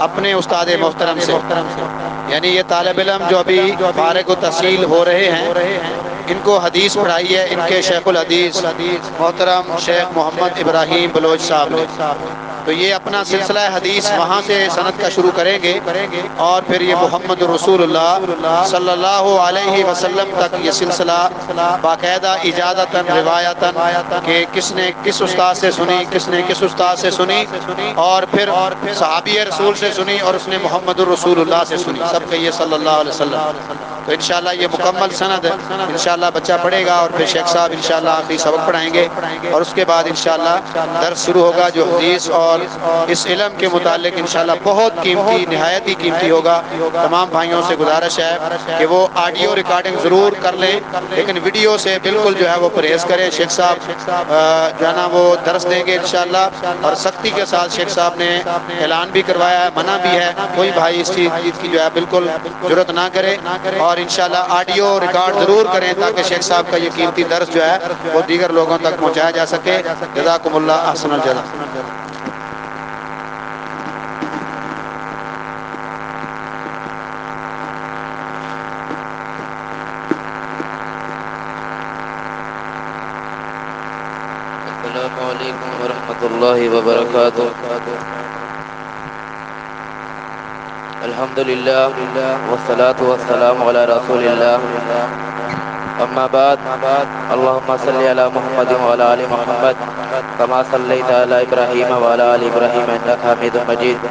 اپنے استاد محترم سے، یعنی یہ طالب علم جو ابھی فارغ التحصیل ہو رہے ہیں، ان کو حدیث پڑھائی ہے ان کے شیخ الحدیث محترم شیخ محمد ابراہیم بلوچ صاحب نے۔ تو یہ اپنا سلسلہ حدیث وہاں سے سند کا شروع کریں گے، اور پھر یہ محمد رسول اللہ صلی اللہ علیہ وسلم تک یہ سلسلہ باقاعدہ اجازتاً روایتاً کہ کس نے کس استاد سے سنی، کس نے کس استاد سے سنی، اور پھر صحابی رسول سے سنی، اور اس نے محمد الرسول اللہ سے سنی، سب کہیے صلی اللہ علیہ وسلم۔ تو انشاءاللہ یہ مکمل سند انشاءاللہ بچہ پڑھے گا، اور پھر شیخ صاحب انشاءاللہ آخری سبق پڑھائیں گے، اور اس کے بعد انشاءاللہ درس شروع ہوگا جو حدیث اور اس علم کے متعلق انشاءاللہ بہت قیمتی، نہایت ہی قیمتی ہوگا۔ تمام بھائیوں سے گزارش ہے کہ وہ آڈیو ریکارڈنگ ضرور کر لیں، لیکن ویڈیو سے بالکل جو ہے وہ پرہیز کریں۔ شیخ صاحب جو ہے نا وہ درس دیں گے انشاءاللہ، اور سختی کے ساتھ شیخ صاحب نے اعلان بھی کروایا ہے، منع بھی ہے، کوئی بھائی اس چیز کی جو ہے بالکل جرت نہ کرے، اور انشاءاللہ آڈیو ریکارڈ ضرور کریں تاکہ شیخ صاحب کا یہ قیمتی درس جو ہے وہ دیگر لوگوں تک پہنچایا جا سکے۔ جزاکم اللہ احسن الجزا۔ السلام علیکم ورحمۃ اللہ وبرکاتہ۔ الحمدللہ والصلاة والسلام علی رسول اللہ، اما بعد، اللہم صلی علی محمد وعلی آل محمد کما صلیت علی ابراہیم وعلی آل ابراہیم انک حمید مجید،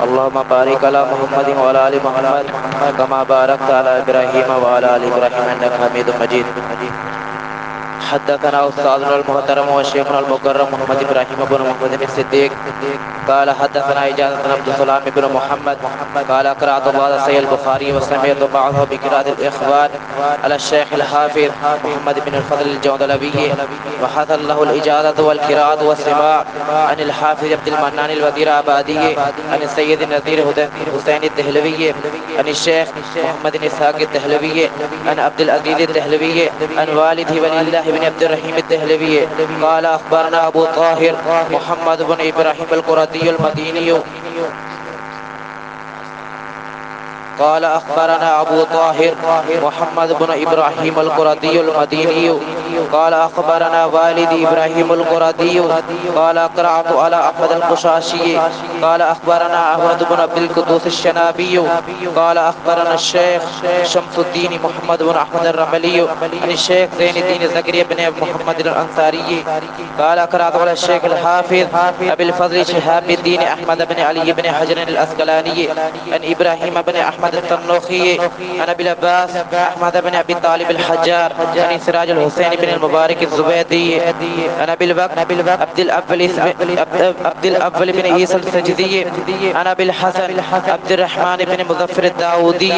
اللہم بارک علی محمد وعلی آل محمد کما بارکت علی ابراہیم وعلی آل ابراہیم انک حمید مجید۔ حدثنا استاذنا المحترم وشيخنا المكرم محمد ابراهيم بن محمد بن الصديق قال حدثنا اجازة عبد السلام بن محمد قال قرأت بعض صحيح البخاري وسمعت بعضه بقراءة الاخبار على الشيخ الحافظ محمد بن الفضل الجودلبي، وحصل له الاجازة والقراءة والسماع عن الحافظ عبد المنان الوزير آبادي عن السيد النذير حسين الدهلوي عن الشيخ محمد اسحاق الدهلوي عن عبد العزيز الدهلوي عن والده ولي الله بن عبد الرحيم الدهلوي قال اخبرنا ابو طاهر محمد بن ابراهيم القرظي المديني قال اخبرنا ابو طاهر محمد بن ابراهيم القرظي المديني قال اخبرنا والدي ابراهيم القرظي قال قرأت على احمد القشاشي قال اخبرنا احمد بن عبد القدوس الشنابي قال اخبرنا الشيخ شمس الدين محمد بن احمد الرملي عن الشيخ زين الدين زكريا بن محمد الانصاري قال قرأت على الشيخ الحافظ ابي الفضل شهاب الدين احمد بن علي بن حجر الاسقلاني عن ابراهيم بن احمد التنوخي عن ابي العباس احمد بن ابي طالب الحجار عن سراج الحسين بن المبارك الزبيدي عن ابي البكر عبد الاول بن عيسى السجدي عن ابي الحسن عبد الرحمن بن مظفر الداودي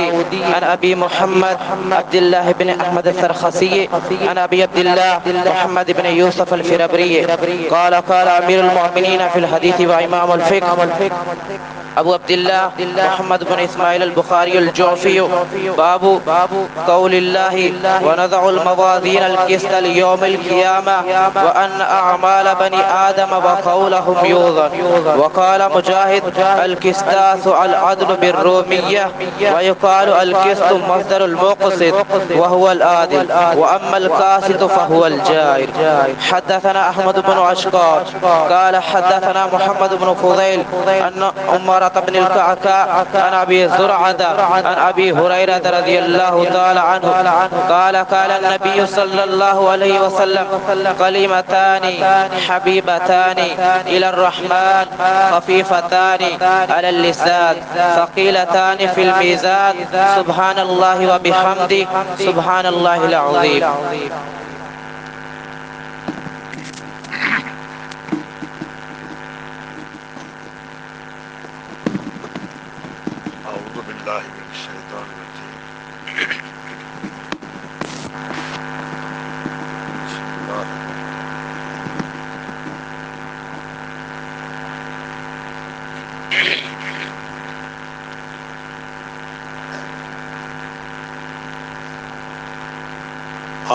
عن ابي محمد عبد الله بن احمد السرخسي عن ابي عبد الله محمد بن يوسف الفربري قال قال امير المؤمنين في الحديث وامام الفقه ابو عبد الله محمد بن اسماعيل البخاري الجعفي باب قول الله ونضع الموازين القسط ليوم القيامة وأن أعمال بني آدم وقولهم يوزن. وقال مجاهد القسطاس العدل بالرومية ويقال القسط مصدر المقسط وهو العادل وأما القاسط فهو الجائر. حدثنا أحمد بن عشقار قال حدثنا محمد بن فضيل أن عمر بن الكعكاء عن أبي زرعة عن أبي هريرة رضي الله تعالى عنه قال قال النبي صلى الله عليه وسلم كلمتان حبيبتان إلى الرحمن خفيفتان على اللسان ثقيلتان في الميزان سبحان الله وبحمده سبحان الله العظيم.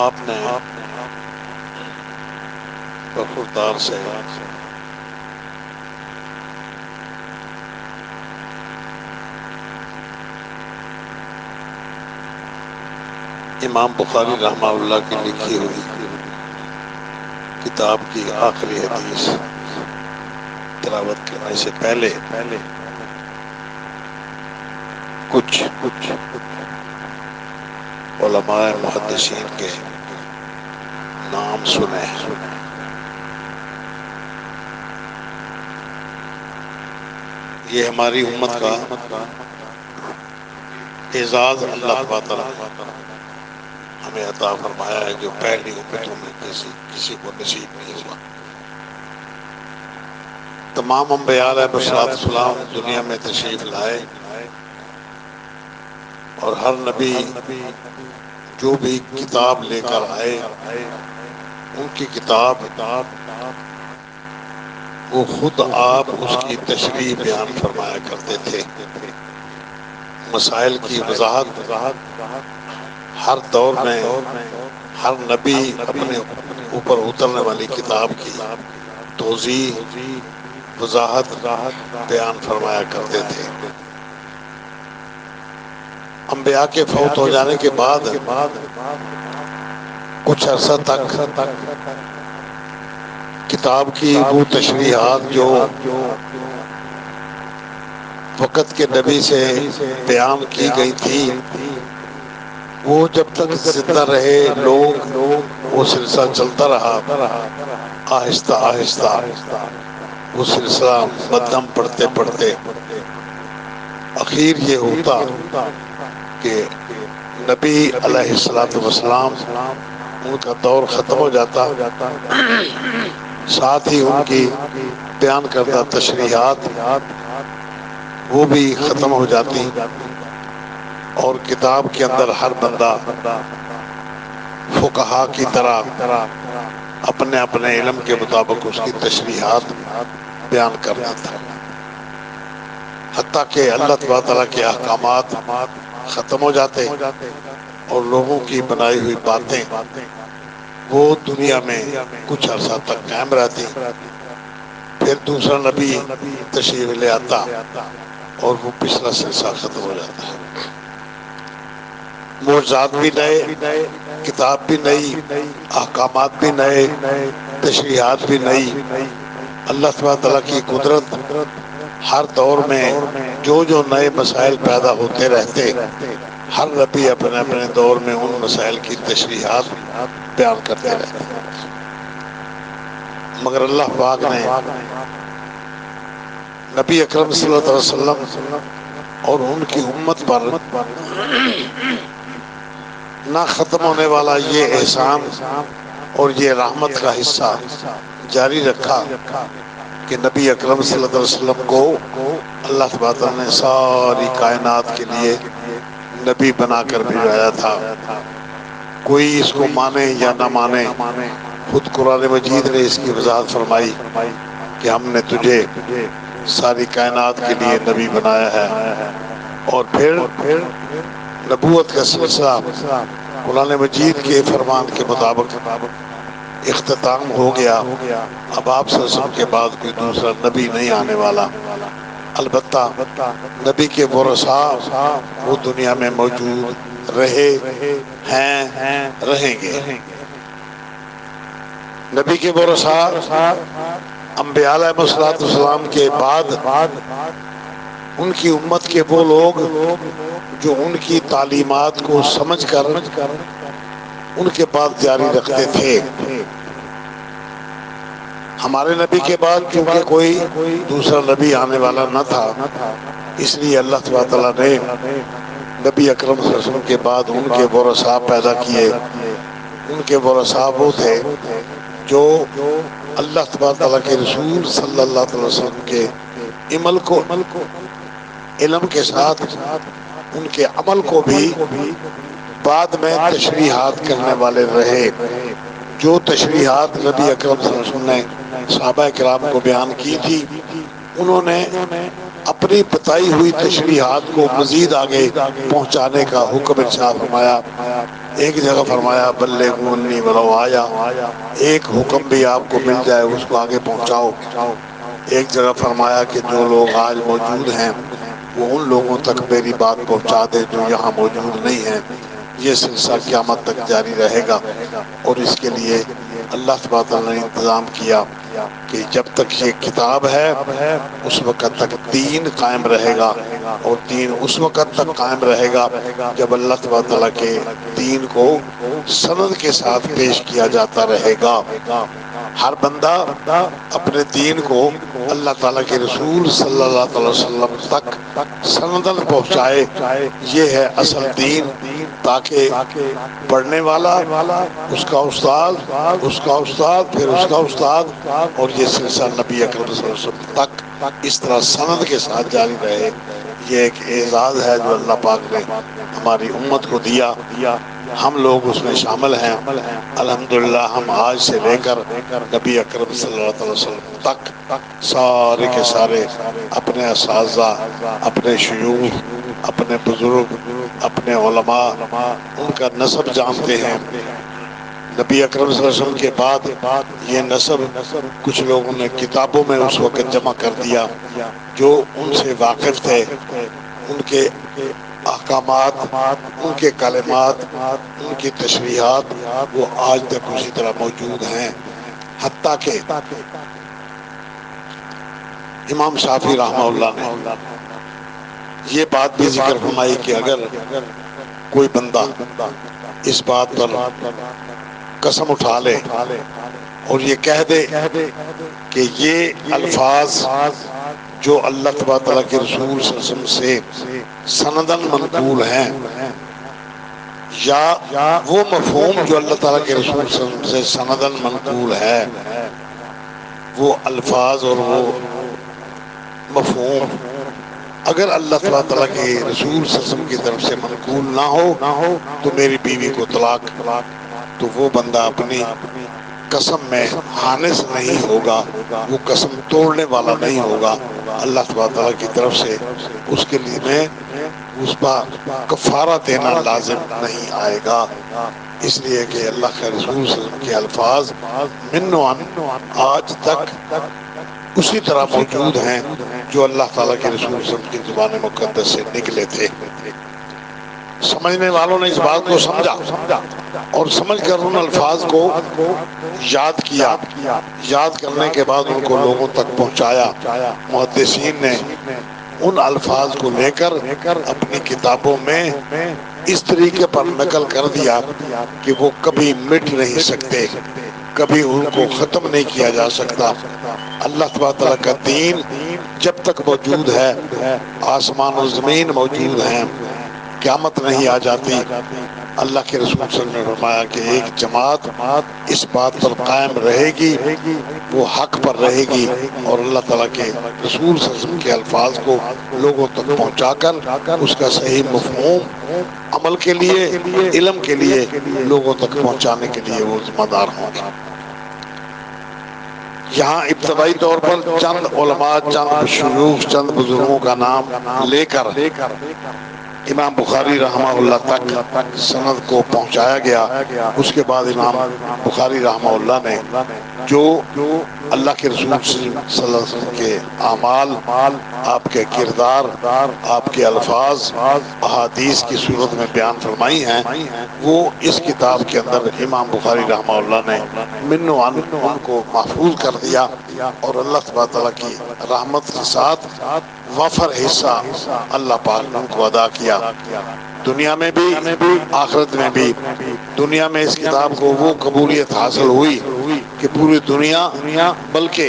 آپ نے وفادار سے امام بخاری رحمہ اللہ کی لکھی ہوئی کتاب کی آخری حدیث تلاوت کرنے سے پہلے کچھ علماء محدثین کے نام سنے۔ یہ ہماری امت کا اعزاز اللہ تعالیٰ نے ہمیں عطا فرمایا ہے، جو پہلی امتوں میں کسی کو نصیب نہیں ہوا۔ تمام انبیاء علیہ السلام دنیا میں تشریف لائے، اور ہر نبی جو بھی کتاب لے کر آئے، ان کی کتاب وہ خود آپ اس کی تشریح بیان فرمایا کرتے تھے۔ مسائل کی وضاحت ہر دور میں ہر نبی اپنے اوپر اترنے والی کتاب کی توضیح وضاحت بیان فرمایا کرتے تھے۔ انبیاء کے فوت ہو جانے کے بعد کچھ عرصہ تک کتاب کی وہ تشریحات جو وقت کے نبی سے بیان کی گئی تھی، وہ جب تک زندہ رہے لوگ وہ سلسلہ چلتا رہا۔ آہستہ آہستہ وہ سلسلہ مدھم پڑھتے پڑھتے اخیر یہ ہوتا کہ نبی علیہ السلام ان کا دور ختم ہو جاتا، ساتھ ہی ان کی بیان کردہ تشریحات وہ بھی ختم ہو جاتی، اور کتاب کے اندر ہر بندہ فقہا کی طرح اپنے اپنے علم کے مطابق اس کی تشریحات بیان کر دیتا، حتیٰ کہ اللہ تعالیٰ کے احکامات ختم ہو جاتے اور لوگوں کی بنائی ہوئی باتیں وہ دنیا میں کچھ عرصہ تک قائم رہتی، پھر دوسرا نبی تشریف لے آتا اور وہ پچھلا سلسلہ ختم ہو جاتا ہے۔ معجزات بھی نئے، کتاب بھی نئی، احکامات بھی نئے، تشریحات بھی نئی۔ اللہ تعالیٰ کی قدرت ہر دور میں جو نئے مسائل پیدا ہوتے رہتے، ہر نبی اپنے اپنے دور میں ان مسائل کی تشریحات بیان کرتے رہتے، مگر اللہ پاک نے نبی اکرم صلی اللہ علیہ وسلم اور ان کی امت پر نہ ختم ہونے والا یہ احسان اور یہ رحمت کا حصہ جاری رکھا کہ نبی اکرم صلی اللہ علیہ وسلم کو اللہ تعالیٰ نے ساری کائنات کے لیے نبی بنا کر بھیجایا تھا۔ کوئی اس کو مانے یا نہ مانے، خود قرآن مجید نے اس کی وضاحت فرمائی کہ ہم نے تجھے ساری کائنات کے لیے نبی بنایا ہے، اور پھر نبوت کا سلسلہ قرآن مجید کے فرمان کے مطابق اختتام ہو گیا۔ اب آپ صلی اللہ علیہ وسلم کے بعد کوئی دوسرا نبی نہیں آنے والا، البتہ نبی کے ورثاء وہ دنیا میں موجود رہے ہیں، رہیں گے۔ نبی کے ورثاء انبیاء علیہ السلام کے بعد ان کی امت کے وہ لوگ جو ان کی تعلیمات کو سمجھ کر ان کے بعد جاری رکھتے تھے۔ ہمارے نبی کے بعد کیونکہ کوئی دوسرا نبی آنے والا نہ تھا، اس لیے اللہ تعالیٰ نے نبی اکرم صلی اللہ علیہ وسلم کے بعد ان کے ورثاء پیدا کیے۔ ان کے ورثاء وہ تھے جو اللہ تعالیٰ کے رسول صلی اللہ علیہ وسلم کے علم کے ساتھ ان کے عمل کو بھی بعد میں تشریحات کرنے والے رہے۔ جو تشریحات نبی اکرم صلی اللہ علیہ وسلم نے صحابہ کرام کو بیان کی تھی، انہوں نے اپنی بتائی ہوئی تشریحات کو مزید آگے پہنچانے کا حکم ارشاد فرمایا۔ ایک جگہ فرمایا بلغوا عنی ولو آیا، ایک حکم بھی آپ کو مل جائے اس کو آگے پہنچاؤ۔ ایک جگہ فرمایا کہ جو لوگ آج موجود ہیں وہ ان لوگوں تک میری بات پہنچا دے جو یہاں موجود نہیں ہیں۔ یہ سلسلہ قیامت تک جاری رہے گا، اور اس کے لیے اللہ تبارک و تعالیٰ نے انتظام کیا کہ جب تک یہ کتاب ہے اس وقت تک دین قائم رہے گا، اور دین اس وقت تک قائم رہے گا جب اللہ تبارک و تعالیٰ کے دین کو سند کے ساتھ پیش کیا جاتا رہے گا۔ ہر بندہ اپنے دین کو اللہ تعالیٰ کے رسول صلی اللہ علیہ وسلم تک سندن پہنچائے، یہ ہے اصل دین، تاکہ پڑھنے والا، اس کا استاد، اس کا استاد، پھر اس کا استاد، اور یہ سلسلہ نبی اکرم صلی اللہ علیہ وسلم تک اس طرح سند کے ساتھ جاری رہے۔ یہ ایک اعزاز ہے جو اللہ پاک نے ہماری امت کو دیا، ہم لوگ اس میں شامل ہیں۔ الحمدللہ ہم آج سے لے کر نبی اکرم صلی اللہ علیہ وسلم تک سارے کے سارے اپنے اساتذہ، اپنے شیوخ، اپنے بزرگ، اپنے علماء، ان کا نسب جانتے ہیں۔ نبی اکرم صلی اللہ علیہ وسلم کے بعد یہ نسب کچھ لوگوں نے کتابوں میں اس وقت جمع کر دیا، جو ان سے واقف تھے، ان کے احکامات، ان کے کلمات، ان کی تشریحات وہ آج تک اسی طرح موجود ہیں۔ حتیٰ کہ امام شافعی رحمہ اللہ نے یہ بات بھی ذکر فرمائی کہ اگر کوئی بندہ اس بات پر قسم اٹھا لے اور یہ کہہ دے کہ یہ الفاظ جو اللہ تبارک تعالیٰ کے رسول صلی اللہ علیہ وسلم سے سندن منقول ہیں، یا وہ مفہوم جو اللہ تعالیٰ کے رسول صلی اللہ علیہ وسلم سے سندن منقول ہے، وہ الفاظ اور وہ مفہوم اگر اللہ تبارک تعالیٰ کے رسول صلی اللہ علیہ وسلم کی طرف سے منقول نہ ہو تو میری بیوی کو طلاق، تو وہ بندہ اپنی قسم میں حانث نہیں ہوگا، وہ قسم توڑنے والا نہیں ہوگا۔ اللہ تبارک تعالیٰ کی طرف سے اس کے لیے میں اس پر کفارہ دینا لازم نہیں آئے گا، اس لیے کہ اللہ کے رسول صلی اللہ علیہ وسلم کے الفاظ من و عن آج تک اسی طرح موجود ہیں جو اللہ تعالیٰ کے رسول صلی اللہ علیہ وسلم کی زبان مقدس سے نکلے تھے۔ سمجھنے والوں نے اس بات کو سمجھا اور سمجھ کر ان الفاظ کو یاد کیا، یاد کرنے کے بعد ان کو لوگوں تک پہنچایا۔ محدثین نے ان الفاظ کو لے کر اپنی کتابوں میں اس طریقے پر نقل کر دیا کہ وہ کبھی مٹ نہیں سکتے، کبھی ان کو ختم نہیں کیا جا سکتا۔ اللہ تبارک تعالیٰ کا دین جب تک موجود ہے، آسمان و زمین موجود ہیں، قیامت نہیں آ جاتی۔ اللہ کے رسول صلی اللہ علیہ وسلم نے فرمایا کہ ایک جماعت اس بات پر قائم رہے گی، وہ حق پر رہے گی، اور اللہ تعالیٰ کے رسول صلی اللہ علیہ وسلم کے الفاظ کو لوگوں تک پہنچا کر اس کا صحیح مفہوم عمل کے لیے، علم کے لیے لوگوں تک پہنچانے کے لیے وہ ذمہ دار ہوں گے۔ یہاں ابتدائی طور پر چند علماء، چند شیوخ، چند بزرگوں کا نام لے کر امام بخاری رحمہ اللہ تک سند کو پہنچایا گیا۔ اس کے بعد امام بخاری رحمہ اللہ نے جو اللہ کے رسول صلی اللہ علیہ وسلم کے اعمال، آپ کے کردار، آپ کے الفاظ احادیث کی صورت میں بیان فرمائی ہیں، وہ اس کتاب کے اندر امام بخاری رحمہ اللہ نے من و عن ان کو محفوظ کر دیا، اور اللہ تبارک تعالیٰ کی رحمت کے ساتھ وفر حصہ اللہ پاک نے ان کو ادا کیا، دنیا میں بھی آخرت میں بھی۔ دنیا میں اس کتاب کو وہ قبولیت حاصل ہوئی کہ پوری دنیا بلکہ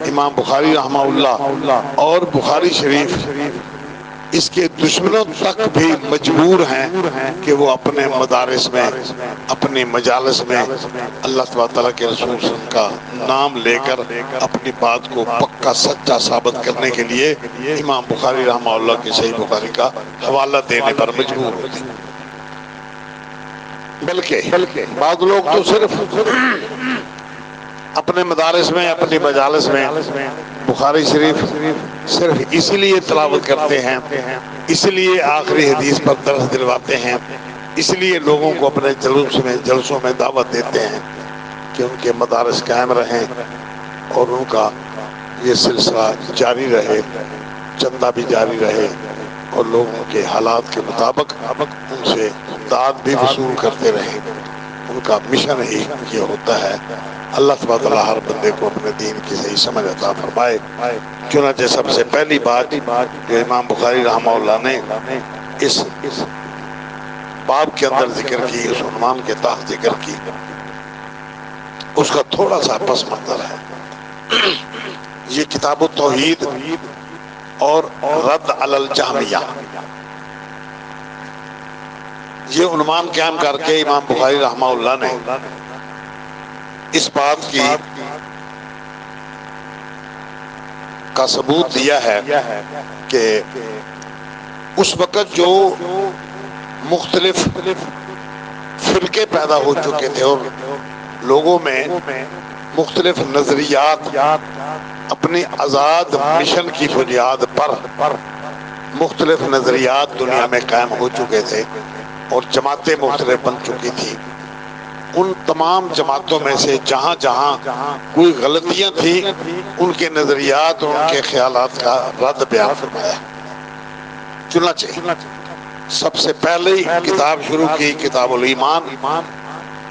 امام بخاری رحمہ اللہ اور بخاری شریف اس کے دشمنوں تک بھی مجبور ہیں کہ وہ اپنے مدارس میں، اپنی مجالس میں اللہ تبارک تعالیٰ کے رسول صلی اللہ علیہ وسلم کا نام لے کر اپنی بات کو پکا سچا ثابت کرنے کے لیے امام بخاری رحمہ اللہ کے صحیح بخاری کا حوالہ دینے پر مجبور ہوتے ہیں۔ بلکہ بعض لوگ تو صرف اپنے مدارس میں، اپنی مجالس میں بخاری شریف صرف اسی لیے تلاوت کرتے ہیں، اس لیے آخری حدیث پر درس دلواتے ہیں، اس لیے لوگوں کو اپنے جلسوں میں دعوت دیتے ہیں کہ ان کے مدارس قائم رہیں اور ان کا یہ سلسلہ جاری رہے، چندہ بھی جاری رہے، اور لوگوں کے حالات کے مطابق ان ان سے داد بھی وصول کرتے رہے. ان کا مشن ہی یہ ہوتا ہے. اللہ تبارک و تعالیٰ ہر بندے کو اپنے دین کی صحیح سمجھ عطا فرمائے. چنانچہ سب سے پہلی بات جو امام بخاری رحمہ اللہ نے اس باب کے اندر ذکر کی، اس عنوان کے تحت ذکر کی، اس کا تھوڑا سا پس منظر ہے. یہ کتاب التوحید اور رد علی الجہمیہ، یہ عنوان قائم کر کے امام بخاری رحمہ اللہ نے اس بات کی کا ثبوت دیا ہے کہ اس وقت جو مختلف فرقے پیدا ہو چکے تھے اور لوگوں میں مختلف نظریات اپنی آزاد مشن کی بنیاد پر مختلف نظریات دنیا میں قائم ہو چکے تھے اور جماعتیں مختلف بن چکی تھی. ان تمام جماعتوں میں سے جہاں جہاں کوئی غلطیاں تھیں ان کے نظریات اور ان کے خیالات کا رد بیان فرمایا. چنانچہ سب سے پہلے کتاب شروع کی کتاب الایمان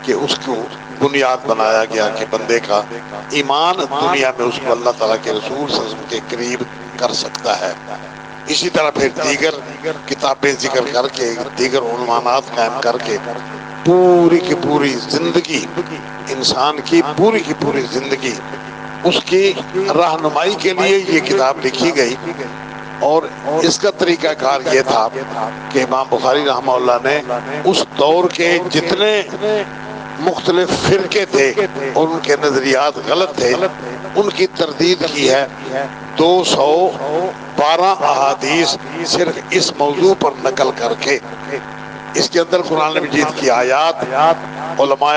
کہ اس کو بنیاد بنایا گیا کہ بندے کا ایمان دنیا میں اس کو اللہ تعالیٰ کے رسول صلی اللہ علیہ وسلم کے قریب کر سکتا ہے. اسی طرح پھر دیگر کتابیں ذکر کر کے دیگر عنوانات قائم کر کے پوری کی پوری زندگی انسان کی پوری زندگی اس کی رہنمائی کے لیے یہ کتاب لکھی گئی. اور اس کا طریقہ کار یہ تھا کہ امام بخاری رحمہ اللہ نے اس دور کے جتنے مختلف فرقے تھے اور ان کے نظریات غلط تھے ان کی تردید کی ہے. 212 احادیث صرف اس موضوع پر نقل کر کے. اس کے اندر قرآن مجید کی آیات، علماء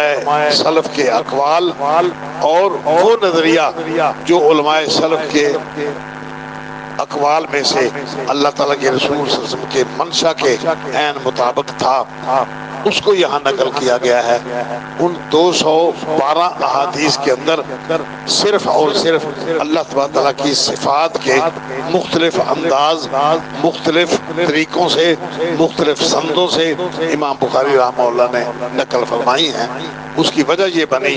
سلف کے اقوال اور وہ نظریہ جو علماء سلف کے اقوال میں سے اللہ تعالیٰ کے رسول صلی اللہ علیہ وسلم کے منشا کے عین مطابق تھا اس کو یہاں نقل کیا گیا ہے. ان 212 احادیث کے اندر صرف اور صرف اللہ تبارک تعالیٰ کی صفات کے مختلف انداز، مختلف طریقوں سے، مختلف سندوں سے امام بخاری رحمہ اللہ نے نقل فرمائی ہیں. اس کی وجہ یہ بنی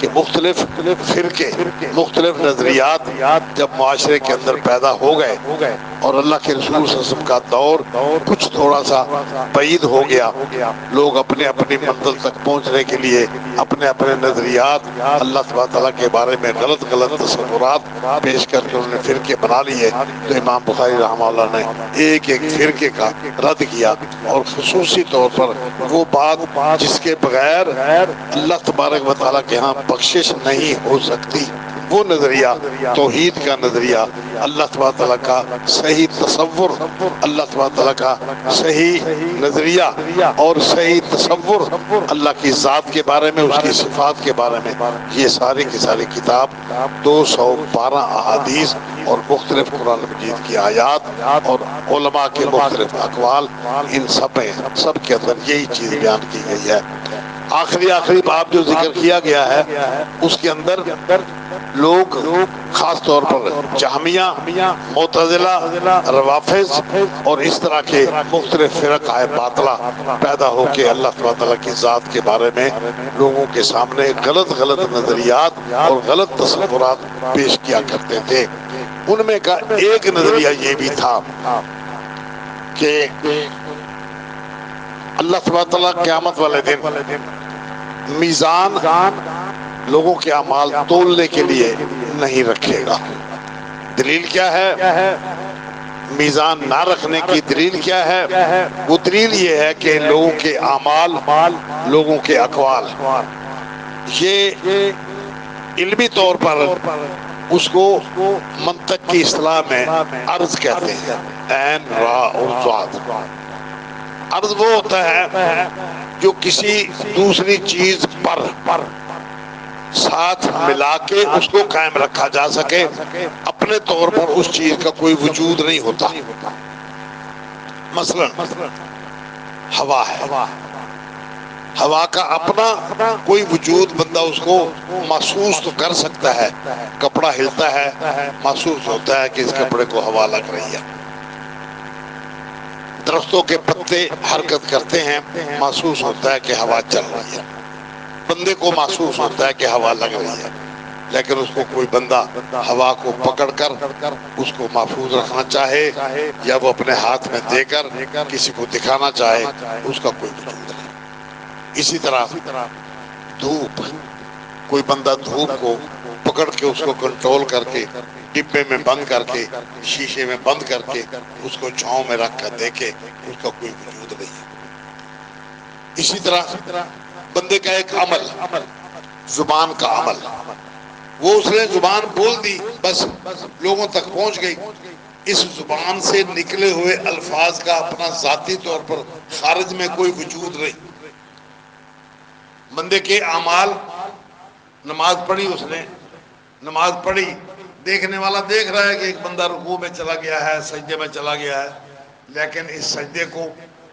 کہ مختلف فرقے، مختلف نظریات جب معاشرے کے اندر پیدا ہو گئے اور اللہ کے رسول صلی اللہ علیہ وسلم کا دور کچھ تھوڑا سا بعید ہو گیا، لوگ اپنے اپنی منزل تک پہنچنے کے لیے اپنے اپنے نظریات اللہ تبارک تعالیٰ کے بارے میں غلط تصورات پیش کر کے انہوں نے فرقے بنا لیے. تو امام بخاری رحمہ اللہ نے ایک ایک فرقے کا رد کیا اور خصوصی طور پر وہ بات جس کے بغیر اللہ تبارک و تعالیٰ کے ہاں بخشش نہیں ہو سکتی، وہ نظریہ توحید کا نظریہ، اللہ تبارک تعالیٰ کا صحیح تصور، اللہ تبارک تعالیٰ کا صحیح نظریہ اور صحیح تصور اللہ کی ذات کے بارے میں، اس کی صفات کے بارے میں، یہ ساری کی ساری کتاب 212 احادیث اور مختلف قرآن مجید کی آیات اور علماء کے مختلف اقوال، ان سب کے اندر یہی چیز بیان کی گئی ہے. آخری باب جو ذکر کیا گیا ہے اس کے اندر لوگ خاص طور پر جہمیہ، معتزلہ، روافض اور اس طرح کے مختلف فرقہ باطلہ پیدا ہو کے اللہ تعالیٰ کی ذات کے بارے میں لوگوں کے سامنے غلط نظریات اور غلط تصورات پیش کیا کرتے تھے. ان میں کا ایک نظریہ یہ بھی تھا کہ اللہ تعالیٰ قیامت والے دن میزان لوگوں کے اعمال تولنے کے لیے نہیں رکھے گا. دلیل کیا ہے؟ میزان نہ رکھنے کی دلیل کیا ہے؟ وہ دلیل یہ ہے کہ لوگوں کے اعمال، لوگوں کے اقوال، یہ علمی طور پر اس کو منطق کی اصطلاح میں عرض کہتے ہیں، عین را اور ذات. عرض وہ ہوتا ہے جو کسی دوسری چیز پر ساتھ ملا کے اس کو قائم رکھا جا سکے، اپنے طور پر اس چیز کا کوئی وجود نہیں ہوتا. مثلا ہوا ہے، ہوا کا اپنا کوئی وجود بندہ اس کو محسوس تو کر سکتا ہے. کپڑا ہلتا ہے، محسوس ہوتا ہے کہ اس کپڑے کو ہوا لگ رہی ہے. درختوں کے پتے حرکت کرتے ہیں، محسوس ہوتا ہے کہ ہوا چل رہی ہے، بندے کو محسوس ہوتا ہے کہ ہوا لگ رہی ہے، لیکن اس کو کوئی بندہ ہوا کو پکڑ کر اس کو محفوظ رکھنا چاہے یا وہ اپنے ہاتھ میں دے کر کسی کو دکھانا چاہے، اس کا کوئی وجود نہیں۔ اسی طرح دھوپ، کوئی بندہ دھوپ کو پکڑ کے اس کو کنٹرول کر کے ڈبے میں بند کر کے شیشے میں بند کر کے اس کو چھاؤں میں رکھ کر دیکھے، اس کا کوئی وجود نہیں ہے۔ اسی طرح بندے کا ایک عمل، زبان کا عمل، وہ اس نے زبان بول دی، بس لوگوں تک پہنچ گئی، اس زبان سے نکلے ہوئے الفاظ کا اپنا ذاتی طور پر خارج میں کوئی وجود نہیں۔ بندے کے اعمال، نماز پڑھی اس نے، نماز پڑھی، دیکھنے والا دیکھ رہا ہے کہ ایک بندہ رکوع میں چلا گیا ہے، سجدے میں چلا گیا ہے، لیکن اس سجدے کو،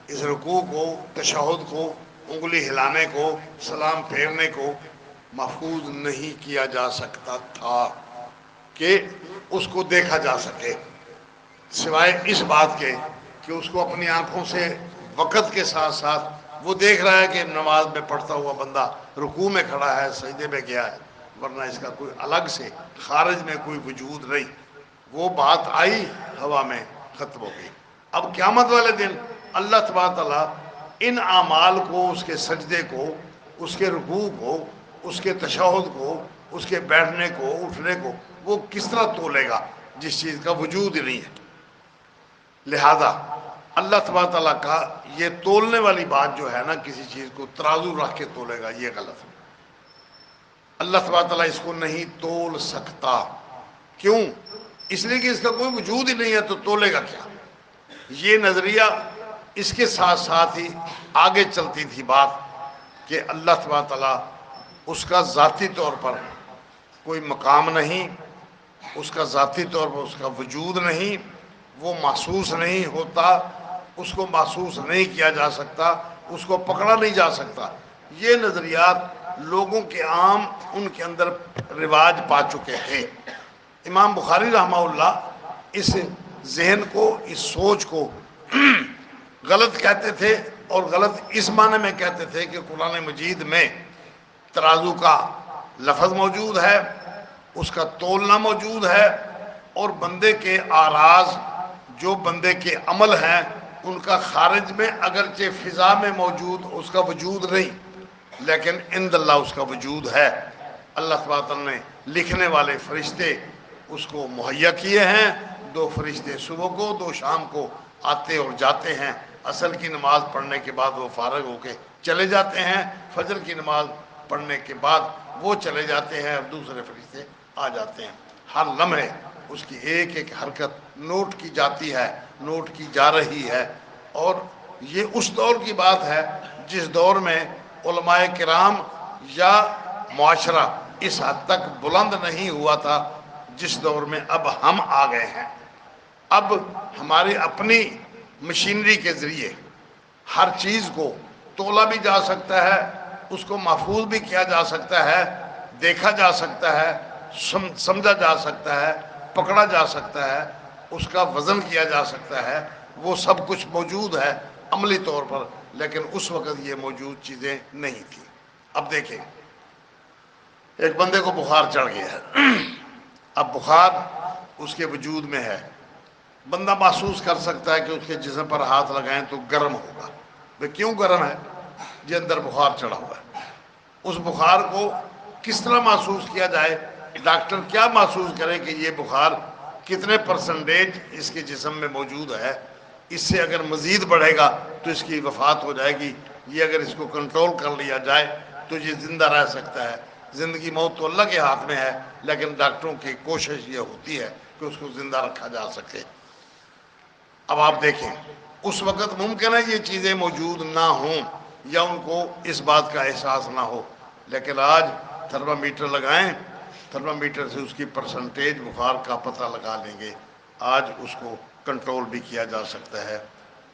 اس رکوع کو، تشہد کو، انگلی ہلانے کو، سلام پھیرنے کو محفوظ نہیں کیا جا سکتا تھا کہ اس کو دیکھا جا سکے، سوائے اس بات کے کہ اس کو اپنی آنکھوں سے وقت کے ساتھ ساتھ وہ دیکھ رہا ہے کہ نماز میں پڑھتا ہوا بندہ رکوع میں کھڑا ہے، سجدے میں گیا ہے، ورنہ اس کا کوئی الگ سے خارج میں کوئی وجود نہیں۔ وہ بات آئی، ہوا میں ختم ہو گئی۔ اب قیامت والے دن اللہ تبارک تعالیٰ ان اعمال کو، اس کے سجدے کو، اس کے رکوع کو، اس کے تشہد کو، اس کے بیٹھنے کو، اٹھنے کو، وہ کس طرح تولے گا جس چیز کا وجود ہی نہیں ہے؟ لہذا اللہ تبارک تعالیٰ کا یہ تولنے والی بات جو ہے نا، کسی چیز کو ترازو رکھ کے تولے گا، یہ غلط ہے۔ اللہ تبارک تعالیٰ اس کو نہیں تول سکتا۔ کیوں؟ اس لیے کہ اس کا کوئی وجود ہی نہیں ہے، تو تولے گا کیا؟ یہ نظریہ اس کے ساتھ ساتھ ہی آگے چلتی تھی بات کہ اللہ تبارک تعالیٰ، اس کا ذاتی طور پر کوئی مقام نہیں، اس کا ذاتی طور پر اس کا وجود نہیں، وہ محسوس نہیں ہوتا، اس کو محسوس نہیں کیا جا سکتا، اس کو پکڑا نہیں جا سکتا۔ یہ نظریات لوگوں کے عام ان کے اندر رواج پا چکے تھے۔ امام بخاری رحمہ اللہ اس ذہن کو، اس سوچ کو غلط کہتے تھے، اور غلط اس معنی میں کہتے تھے کہ قرآن مجید میں ترازو کا لفظ موجود ہے، اس کا تولنا موجود ہے، اور بندے کے اعراض جو بندے کے عمل ہیں ان کا خارج میں اگرچہ فضا میں موجود اس کا وجود نہیں، لیکن عند اللہ اس کا وجود ہے۔ اللہ تبارک تعالیٰ نے لکھنے والے فرشتے اس کو مہیا کیے ہیں، 2 فرشتے صبح کو 2 شام کو آتے اور جاتے ہیں، عصر کی نماز پڑھنے کے بعد وہ فارغ ہو کے چلے جاتے ہیں، فجر کی نماز پڑھنے کے بعد وہ چلے جاتے ہیں اور دوسرے فرشتے آ جاتے ہیں۔ ہر لمحے اس کی ایک ایک حرکت نوٹ کی جاتی ہے، نوٹ کی جا رہی ہے، اور یہ اس دور کی بات ہے جس دور میں علماء کرام یا معاشرہ اس حد تک بلند نہیں ہوا تھا جس دور میں اب ہم آ گئے ہیں۔ اب ہماری اپنی مشینری کے ذریعے ہر چیز کو تولا بھی جا سکتا ہے، اس کو محفوظ بھی کیا جا سکتا ہے، دیکھا جا سکتا ہے، سمجھا جا سکتا ہے، پکڑا جا سکتا ہے، اس کا وزن کیا جا سکتا ہے، وہ سب کچھ موجود ہے عملی طور پر، لیکن اس وقت یہ موجود چیزیں نہیں تھیں۔ اب دیکھیں، ایک بندے کو بخار چڑھ گیا ہے، اب بخار اس کے وجود میں ہے، بندہ محسوس کر سکتا ہے کہ اس کے جسم پر ہاتھ لگائیں تو گرم ہوگا۔ وہ کیوں گرم ہے؟ یہ اندر بخار چڑھا ہوا ہے۔ اس بخار کو کس طرح محسوس کیا جائے؟ ڈاکٹر کیا محسوس کرے کہ یہ بخار کتنے پرسنٹیج اس کے جسم میں موجود ہے، اس سے اگر مزید بڑھے گا تو اس کی وفات ہو جائے گی، یہ اگر اس کو کنٹرول کر لیا جائے تو یہ زندہ رہ سکتا ہے۔ زندگی موت تو اللہ کے ہاتھ میں ہے، لیکن ڈاکٹروں کی کوشش یہ ہوتی ہے کہ اس کو زندہ رکھا جا سکے۔ اب آپ دیکھیں، اس وقت ممکن ہے یہ چیزیں موجود نہ ہوں یا ان کو اس بات کا احساس نہ ہو، لیکن آج تھرمامیٹر لگائیں، تھرمامیٹر سے اس کی پرسنٹیج بخار کا پتہ لگا لیں گے۔ آج اس کو کنٹرول بھی کیا جا سکتا ہے،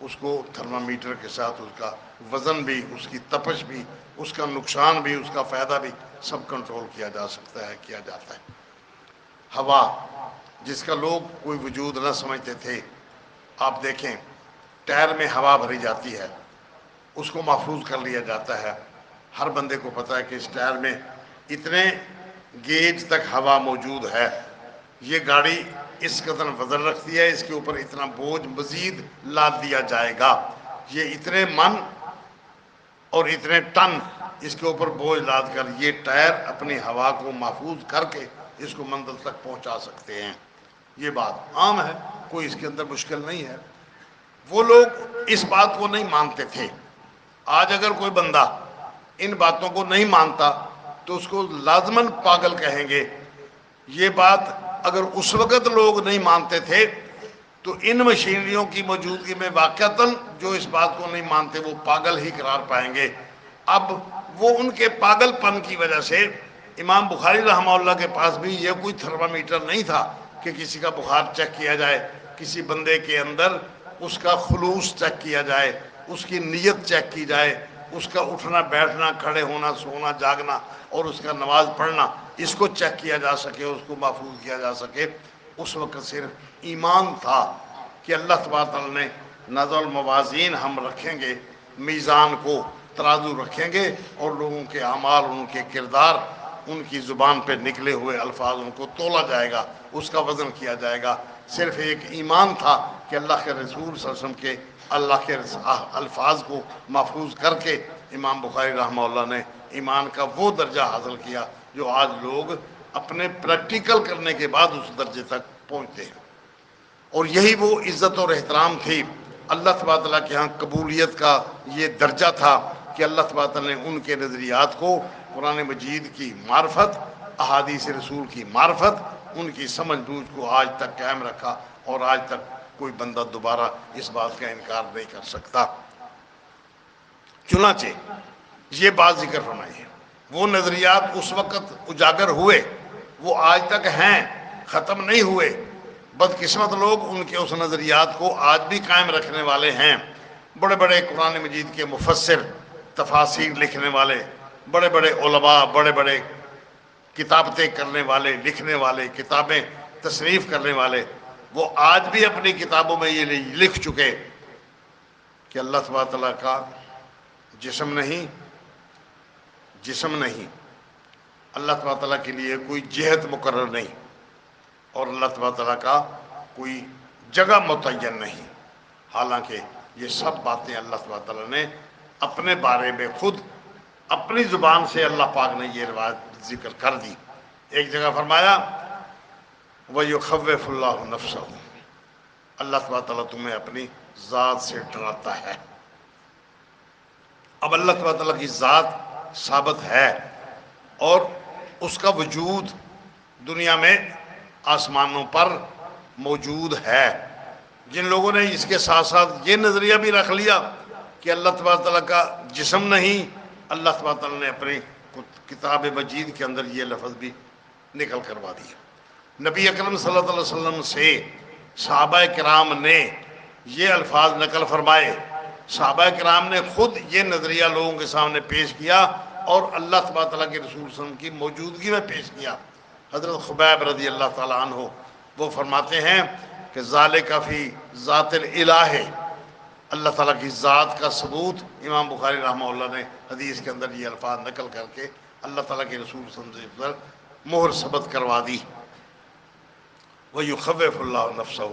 اس کو تھرمامیٹر کے ساتھ اس کا وزن بھی، اس کی تپش بھی، اس کا نقصان بھی، اس کا فائدہ بھی سب کنٹرول کیا جا سکتا ہے، کیا جاتا ہے۔ ہوا جس کا لوگ کوئی وجود نہ سمجھتے تھے، آپ دیکھیں ٹائر میں ہوا بھری جاتی ہے، اس کو محفوظ کر لیا جاتا ہے۔ ہر بندے کو پتہ ہے کہ اس ٹائر میں اتنے گیج تک ہوا موجود ہے، یہ گاڑی اس قدر وزن رکھتی ہے، اس کے اوپر اتنا بوجھ مزید لاد دیا جائے گا، یہ اتنے من اور اتنے ٹن اس کے اوپر بوجھ لاد کر یہ ٹائر اپنی ہوا کو محفوظ کر کے اس کو منزل تک پہنچا سکتے ہیں۔ یہ بات عام ہے، کوئی اس کے اندر مشکل نہیں ہے۔ وہ لوگ اس بات کو نہیں مانتے تھے۔ آج اگر کوئی بندہ ان باتوں کو نہیں مانتا تو اس کو لازماً پاگل کہیں گے۔ یہ بات اگر اس وقت لوگ نہیں مانتے تھے تو ان مشینریوں کی موجودگی میں واقعتاً جو اس بات کو نہیں مانتے وہ پاگل ہی قرار پائیں گے۔ اب وہ ان کے پاگل پن کی وجہ سے امام بخاری رحمہ اللہ کے پاس بھی یہ کوئی تھرمامیٹر نہیں تھا کہ کسی کا بخار چیک کیا جائے، کسی بندے کے اندر اس کا خلوص چیک کیا جائے، اس کی نیت چیک کی جائے، اس کا اٹھنا بیٹھنا، کھڑے ہونا، سونا جاگنا اور اس کا نماز پڑھنا، اس کو چیک کیا جا سکے، اس کو محفوظ کیا جا سکے۔ اس وقت صرف ایمان تھا کہ اللہ تبارک تعالیٰ نے نظر الموازین ہم رکھیں گے، میزان کو ترازو رکھیں گے اور لوگوں کے اعمال، ان کے کردار، ان کی زبان پہ نکلے ہوئے الفاظ ان کو تولا جائے گا، اس کا وزن کیا جائے گا۔ صرف ایک ایمان تھا کہ اللہ کے رسول صلی اللہ علیہ وسلم کے اللہ کے الفاظ کو محفوظ کر کے امام بخاری رحمہ اللہ نے ایمان کا وہ درجہ حاصل کیا جو آج لوگ اپنے پریکٹیکل کرنے کے بعد اس درجے تک پہنچتے ہیں۔ اور یہی وہ عزت اور احترام تھی اللہ تبارک تعالیٰ کے ہاں، قبولیت کا یہ درجہ تھا کہ اللہ تبارک تعالیٰ نے ان کے نظریات کو قرآن مجید کی معرفت، احادیث رسول کی معرفت، ان کی سمجھ بوجھ کو آج تک قائم رکھا، اور آج تک کوئی بندہ دوبارہ اس بات کا انکار نہیں کر سکتا۔ چنانچہ یہ بات ذکر فرمائی ہے، وہ نظریات اس وقت اجاگر ہوئے، وہ آج تک ہیں، ختم نہیں ہوئے۔ بدقسمت لوگ ان کے اس نظریات کو آج بھی قائم رکھنے والے ہیں۔ بڑے بڑے قرآن مجید کے مفسر، تفاسیر لکھنے والے، بڑے بڑے علماء، بڑے بڑے کتابتیں کرنے والے، لکھنے والے، کتابیں تصنیف کرنے والے، وہ آج بھی اپنی کتابوں میں یہ لکھ چکے کہ اللہ تبارک تعالیٰ کا جسم نہیں، اللہ تبارک تعالیٰ کے لیے کوئی جہت مقرر نہیں، اور اللہ تبارک تعالیٰ کا کوئی جگہ متعین نہیں۔ حالانکہ یہ سب باتیں اللہ تبارک تعالیٰ نے اپنے بارے میں خود اپنی زبان سے اللہ پاک نے یہ روایت ذکر کر دی۔ ایک جگہ فرمایا وَيُخَوِّفُ اللَّهُ نَفْسَهُ، اللہ تبارک تعالیٰ تمہیں اپنی ذات سے ڈراتا ہے۔ اب اللہ تبارک تعالیٰ کی ذات ثابت ہے اور اس کا وجود دنیا میں آسمانوں پر موجود ہے۔ جن لوگوں نے اس کے ساتھ ساتھ یہ نظریہ بھی رکھ لیا کہ اللہ تبارک تعالیٰ کا جسم نہیں، اللہ تبارک تعالیٰ نے اپنی کتاب مجید کے اندر یہ لفظ بھی نقل کروا دیا۔ نبی اکرم صلی اللہ علیہ وسلم سے صحابہ کرام نے یہ الفاظ نقل فرمائے، صحابہ کرام نے خود یہ نظریہ لوگوں کے سامنے پیش کیا اور اللہ تبارک تعالیٰ کے رسول صلی اللہ علیہ وسلم کی موجودگی میں پیش کیا۔ حضرت خبیب رضی اللہ تعالیٰ عنہ وہ فرماتے ہیں کہ ذالک فی ذات الالہ، اللہ تعالیٰ کی ذات کا ثبوت امام بخاری رحمہ اللہ نے حدیث کے اندر یہ الفاظ نقل کر کے اللہ تعالیٰ کے رسول صلی اللہ علیہ وسلم پر مہر ثبت کروا دی۔ وَيُخَوِّفُ اللَّهُ نَفْسَهُ،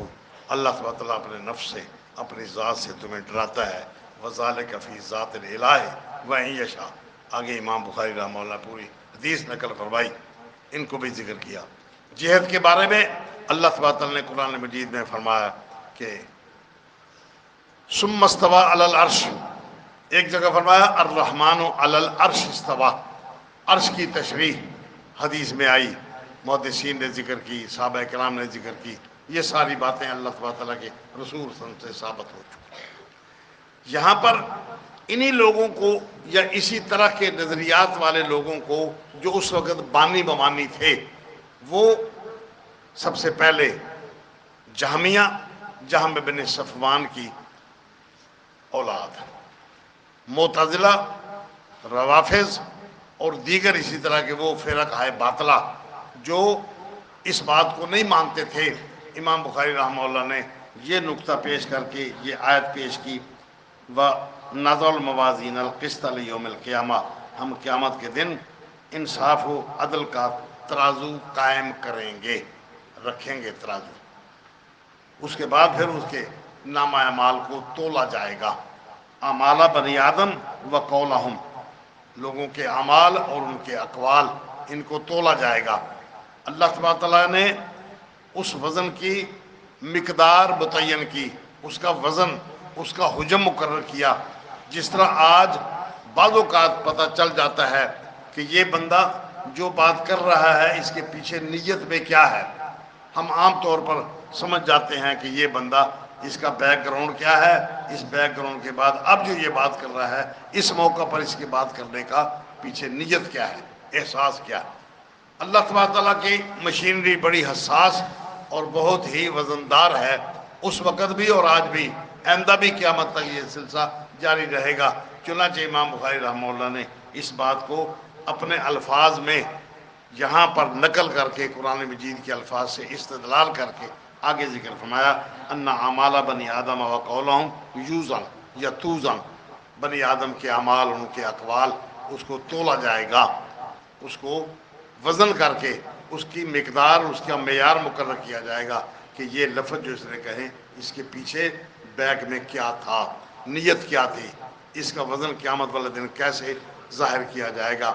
اللہ تبارک تعالیٰ اپنے نفس سے، اپنی ذات سے تمہیں ڈراتا ہے۔ وَذَالِكَ فِي ذَاتِ الْإِلَٰهِ وَإِن يَشَاء، آگے امام بخاری رحمہ اللہ پوری حدیث نقل فرمائی، ان کو بھی ذکر کیا۔ جہد کے بارے میں اللہ تبارک تعالیٰ نے قرآن مجید میں فرمایا کہ ثم استوى علی العرش، ایک جگہ فرمایا الرحمن علی العرش استوى، عرش کی تشریح حدیث میں آئی، محدثین نے ذکر کی، صحابہ کرام نے ذکر کی، یہ ساری باتیں اللہ تبارک تعالیٰ کے رسول صلی اللہ علیہ وسلم سے ثابت ہو چکی۔ یہاں پر انہی لوگوں کو یا اسی طرح کے نظریات والے لوگوں کو جو اس وقت بانی بمانی تھے، وہ سب سے پہلے جہمیہ، جہم بن صفوان کی اولاد، معتزلہ، روافض اور دیگر اسی طرح کے وہ فرق ہے باطلہ جو اس بات کو نہیں مانتے تھے۔ امام بخاری رحمہ اللہ نے یہ نقطہ پیش کر کے یہ آیت پیش کی، وَنَضَعُ الْمَوَازِينَ الْقِسْطَ لِيَوْمِ الْقِيَامَةِ، ہم قیامت کے دن انصاف و عدل کا ترازو قائم کریں گے، رکھیں گے ترازو۔ اس کے بعد پھر اس کے نامہ اعمال کو تولا جائے گا، اعمال بنی آدم و قولہم، لوگوں کے اعمال اور ان کے اقوال، ان کو تولا جائے گا۔ اللہ تبارک تعالیٰ نے اس وزن کی مقدار متعین کی، اس کا وزن، اس کا حجم مقرر کیا۔ جس طرح آج بعض اوقات پتہ چل جاتا ہے کہ یہ بندہ جو بات کر رہا ہے اس کے پیچھے نیت میں کیا ہے، ہم عام طور پر سمجھ جاتے ہیں کہ یہ بندہ، اس کا بیک گراؤنڈ کیا ہے، اس بیک گراؤنڈ کے بعد اب جو یہ بات کر رہا ہے اس موقع پر اس کی بات کرنے کا پیچھے نیت کیا ہے، احساس کیا ہے۔ اللہ تبارک تعالیٰ کی مشینری بڑی حساس اور بہت ہی وزندار ہے، اس وقت بھی اور آج بھی، آئندہ بھی قیامت تک یہ سلسلہ جاری رہے گا۔ چنانچہ امام بخاری رحمہ اللہ نے اس بات کو اپنے الفاظ میں یہاں پر نقل کر کے قرآن مجید کے الفاظ سے استدلال کر کے آگے ذکر فرمایا، ان اعمال بنی آدم و قولہم یوزن یا توزن، بنی آدم کے اعمال، ان کے اقوال، اس کو تولا جائے گا، اس کو وزن کر کے اس کی مقدار، اس کا معیار مقرر کیا جائے گا کہ یہ لفظ جو اس نے کہے اس کے پیچھے بیک میں کیا تھا، نیت کیا تھی، اس کا وزن قیامت والے دن کیسے ظاہر کیا جائے گا۔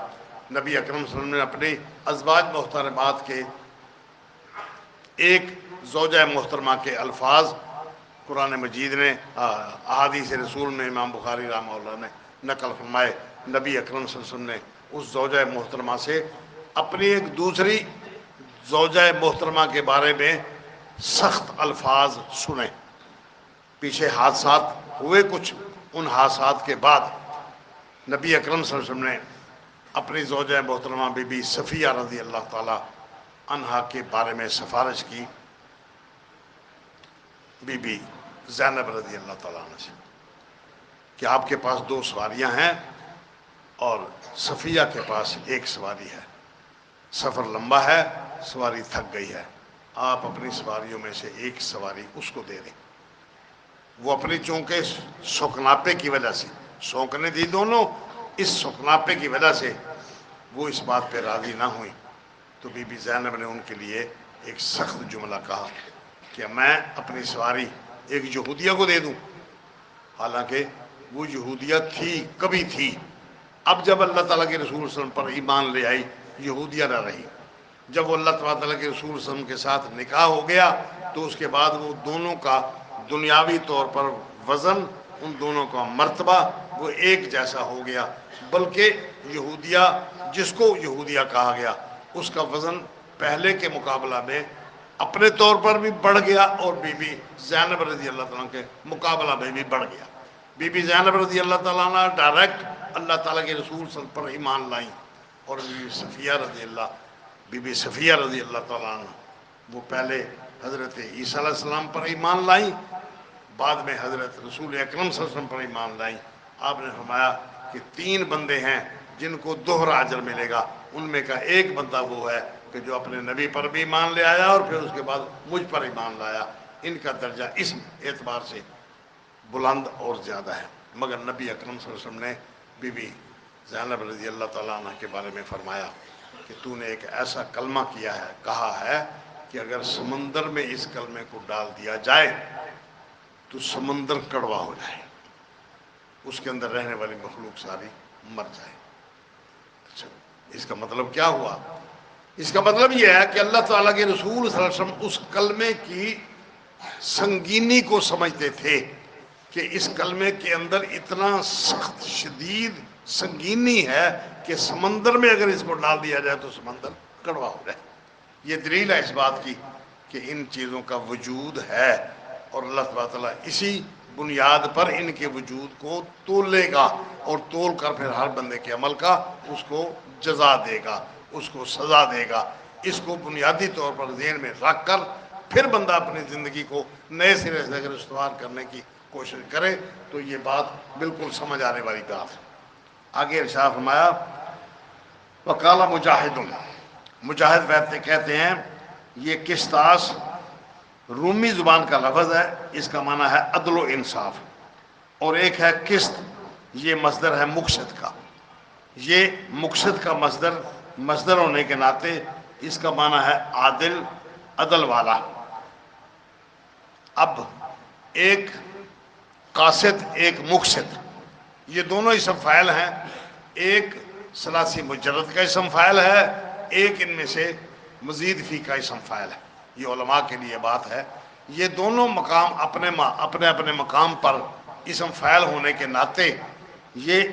نبی اکرم صلی اللہ علیہ وسلم نے اپنی ازواج محترمات کے ایک زوجہ محترمہ کے الفاظ قرآن مجید نے احادیث رسول میں امام بخاری رحمہ اللہ نے نقل فرمائے۔ نبی اکرم صلی اللہ علیہ وسلم نے اس زوجہ محترمہ سے اپنی ایک دوسری زوجہ محترمہ کے بارے میں سخت الفاظ سنے۔ پیچھے حادثات ہوئے کچھ، ان حادثات کے بعد نبی اکرم صلی اللہ علیہ وسلم نے اپنی زوجہ محترمہ بی بی صفیہ رضی اللہ تعالی عنہا کے بارے میں سفارش کی بی بی زینب رضی اللہ تعالیٰ عنہ سے کہ آپ کے پاس 2 سواریاں ہیں اور صفیہ کے پاس ایک سواری ہے، سفر لمبا ہے، سواری تھک گئی ہے، آپ اپنی سواریوں میں سے ایک سواری اس کو دے دیں۔ وہ اپنی چونکہ سوکناپے کی وجہ سے، سونکنے دی دونوں، اس سوکناپے کی وجہ سے وہ اس بات پہ راضی نہ ہوئی، تو بی بی زینب نے ان کے لیے ایک سخت جملہ کہا کہ میں اپنی سواری ایک یہودیہ کو دے دوں، حالانکہ وہ یہودیہ تھی، کبھی تھی، اب جب اللہ تعالیٰ کے رسول صلی اللہ علیہ وسلم پر ایمان لے آئی یہودیہ نہ رہی۔ جب وہ اللہ تعالیٰ کے رسول صلی اللہ علیہ وسلم کے ساتھ نکاح ہو گیا تو اس کے بعد وہ دونوں کا دنیاوی طور پر وزن، ان دونوں کا مرتبہ وہ ایک جیسا ہو گیا، بلکہ یہودیہ جس کو یہودیہ کہا گیا اس کا وزن پہلے کے مقابلہ میں اپنے طور پر بھی بڑھ گیا اور بی بی زینب رضی اللہ تعالیٰ کے مقابلہ میں بھی بڑھ گیا۔ بی بی زینب رضی اللہ تعالیٰ عنہ ڈائریکٹ اللہ تعالیٰ کے رسول صلی اللہ علیہ وسلم پر ایمان لائیں، اور بی بی صفیہ رضی اللہ تعالیٰ عنہ وہ پہلے حضرت عیسیٰ علیہ السلام پر ایمان لائیں، بعد میں حضرت رسول اکرم صلی اللہ علیہ وسلم پر ایمان لائیں۔ آپ نے فرمایا کہ 3 بندے ہیں جن کو دوہرا اجر ملے گا، ان میں کا ایک بندہ وہ ہے کہ جو اپنے نبی پر بھی ایمان لے آیا اور پھر اس کے بعد مجھ پر ایمان لایا۔ ان کا درجہ اس اعتبار سے بلند اور زیادہ ہے۔ مگر نبی اکرم صلی اللہ علیہ وسلم نے بی بی زینب رضی اللہ تعالیٰ عنہ کے بارے میں فرمایا کہ تو نے ایک ایسا کلمہ کیا ہے، کہا ہے کہ اگر سمندر میں اس کلمے کو ڈال دیا جائے تو سمندر کڑوا ہو جائے، اس کے اندر رہنے والی مخلوق ساری مر جائے۔ اچھا، اس کا مطلب کیا ہوا؟ اس کا مطلب یہ ہے کہ اللہ تعالیٰ کے رسول صلی اللہ علیہ وسلم اس کلمے کی سنگینی کو سمجھتے تھے کہ اس کلمے کے اندر اتنا سخت شدید سنگینی ہے کہ سمندر میں اگر اس کو ڈال دیا جائے تو سمندر کڑوا ہو جائے۔ یہ دلیل ہے اس بات کی کہ ان چیزوں کا وجود ہے، اور اللہ تبارک تعالیٰ اسی بنیاد پر ان کے وجود کو تولے گا، اور تول کر پھر ہر بندے کے عمل کا اس کو جزا دے گا، اس کو سزا دے گا۔ اس کو بنیادی طور پر ذہن میں رکھ کر پھر بندہ اپنی زندگی کو نئے سرے سے اگر استوار کرنے کی کوشش کرے تو یہ بات بالکل سمجھ آنے والی بات ہے۔ آگے ارشاد فرمایا وقال مجاہد، مجاہد کہتے ہیں یہ قسطاس رومی زبان کا لفظ ہے، اس کا معنی ہے عدل و انصاف، اور ایک ہے قسط، یہ مصدر ہے مقصد کا، یہ مقصد کا مصدر ہونے کے ناطے اس کا معنی ہے عادل، عدل والا۔ اب ایک قاصد ایک مقصد، یہ دونوں اسم فاعل ہیں، ایک ثلاثی مجرد کا اسم فاعل ہے، ایک ان میں سے مزید فی کا اسم فاعل ہے۔ یہ علماء کے لیے بات ہے، یہ دونوں مقام اپنے اپنے مقام پر اسم فاعل ہونے کے ناطے یہ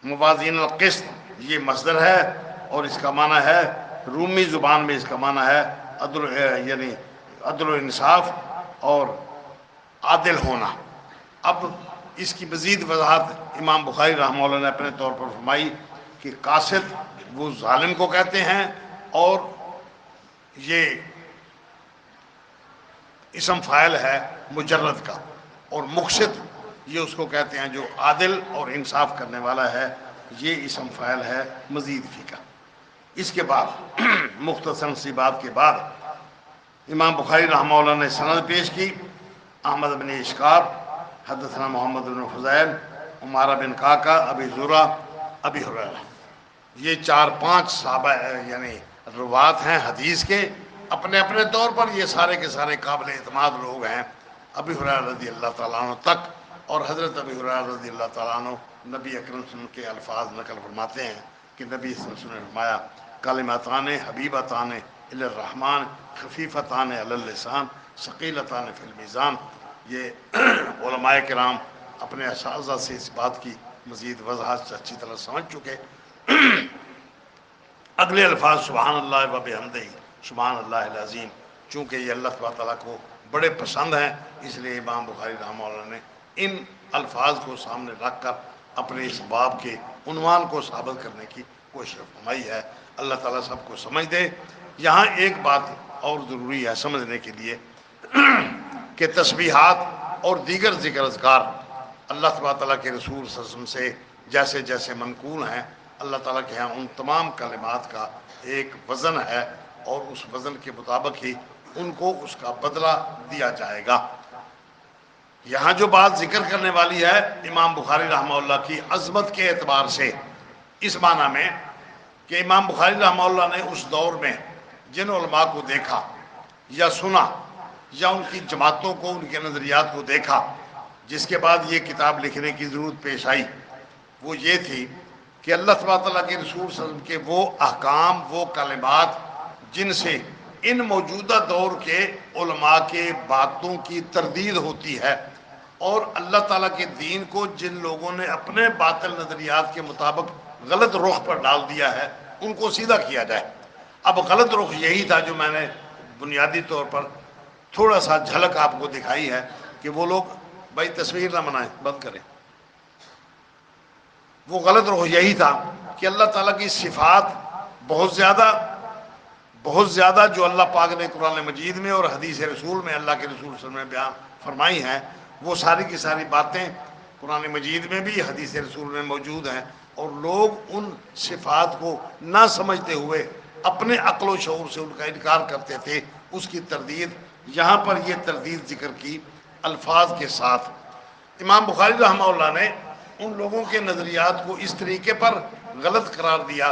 موازین القسط یہ مصدر ہے، اور اس کا معنی ہے رومی زبان میں اس کا معنی ہے یعنی عدل و انصاف اور عادل ہونا۔ اب اس کی مزید وضاحت امام بخاری رحمہ اللہ نے اپنے طور پر فرمائی کہ قاصد وہ ظالم کو کہتے ہیں، اور یہ اسم فاعل ہے مجرد کا، اور مقصد یہ اس کو کہتے ہیں جو عادل اور انصاف کرنے والا ہے، یہ اسم فاعل ہے مزید فی کا۔ اس کے بعد مختصر سی بات کے بعد امام بخاری رحمہ اللہ نے سند پیش کی، احمد بن اشکار حدثنا محمد بن فضیل، عمارہ بن کاکا، ابی زرع، ابی ہریرہ، یہ 4-5 صحابہ یعنی روات ہیں حدیث کے، اپنے اپنے طور پر یہ سارے کے سارے قابل اعتماد لوگ ہیں، ابی ہریرہ رضی اللہ تعالیٰ عنہ تک۔ اور حضرت ابی ہریرہ رضی اللہ تعالیٰ عنہ نبی اکرم صلی اللہ علیہ وسلم کے الفاظ نقل فرماتے ہیں کہ نبی صلی اللہ علیہ وسلم نے فرمایا کلمتان حبیبتان الی الرحمن خفیفتان علی اللسان ثقیلتان فی المیزان۔ یہ علماء کرام اپنے اساتذہ سے اس بات کی مزید وضاحت اچھی طرح سمجھ چکے۔ اگلے الفاظ سبحان اللہ و بحمدہ سبحان اللہ العظیم، چونکہ یہ اللہ تعالیٰ کو بڑے پسند ہیں، اس لیے امام بخاری رحمہ اللہ نے ان الفاظ کو سامنے رکھ کر اپنے اس باب کے عنوان کو ثابت کرنے کی کوشش فرمائی ہے۔ اللہ تعالیٰ سب کو سمجھ دے۔ یہاں ایک بات اور ضروری ہے سمجھنے کے لیے کہ تسبیحات اور دیگر ذکر اذکار اللہ تعالیٰ کے رسول صلی اللہ علیہ وسلم سے جیسے جیسے منقول ہیں، اللہ تعالیٰ کے ہاں ان تمام کلمات کا ایک وزن ہے، اور اس وزن کے مطابق ہی ان کو اس کا بدلہ دیا جائے گا۔ یہاں جو بات ذکر کرنے والی ہے امام بخاری رحمہ اللہ کی عظمت کے اعتبار سے، اس معنی میں کہ امام بخاری رحمہ اللہ نے اس دور میں جن علماء کو دیکھا یا سنا یا ان کی جماعتوں کو، ان کے نظریات کو دیکھا، جس کے بعد یہ کتاب لکھنے کی ضرورت پیش آئی، وہ یہ تھی کہ اللہ تعالیٰ کے رسول صلی اللہ علیہ وسلم کے وہ احکام، وہ کلمات جن سے ان موجودہ دور کے علماء کے باتوں کی تردید ہوتی ہے، اور اللہ تعالیٰ کے دین کو جن لوگوں نے اپنے باطل نظریات کے مطابق غلط رخ پر ڈال دیا ہے، ان کو سیدھا کیا جائے۔ اب غلط رخ یہی تھا جو میں نے بنیادی طور پر تھوڑا سا جھلک آپ کو دکھائی ہے کہ وہ لوگ بھائی تصویر نہ بنائیں، بند کریں۔ وہ غلط رخ یہی تھا کہ اللہ تعالیٰ کی صفات بہت زیادہ جو اللہ پاک نے قرآن مجید میں اور حدیث رسول میں اللہ کے رسول صلی اللہ علیہ وسلم نے بیان فرمائی ہیں، وہ ساری کی ساری باتیں قرآن مجید میں بھی حدیث رسول میں موجود ہیں، اور لوگ ان صفات کو نہ سمجھتے ہوئے اپنے عقل و شعور سے ان کا انکار کرتے تھے۔ اس کی تردید یہاں پر یہ تردید ذکر کی الفاظ کے ساتھ۔ امام بخاری رحمہ اللہ نے ان لوگوں کے نظریات کو اس طریقے پر غلط قرار دیا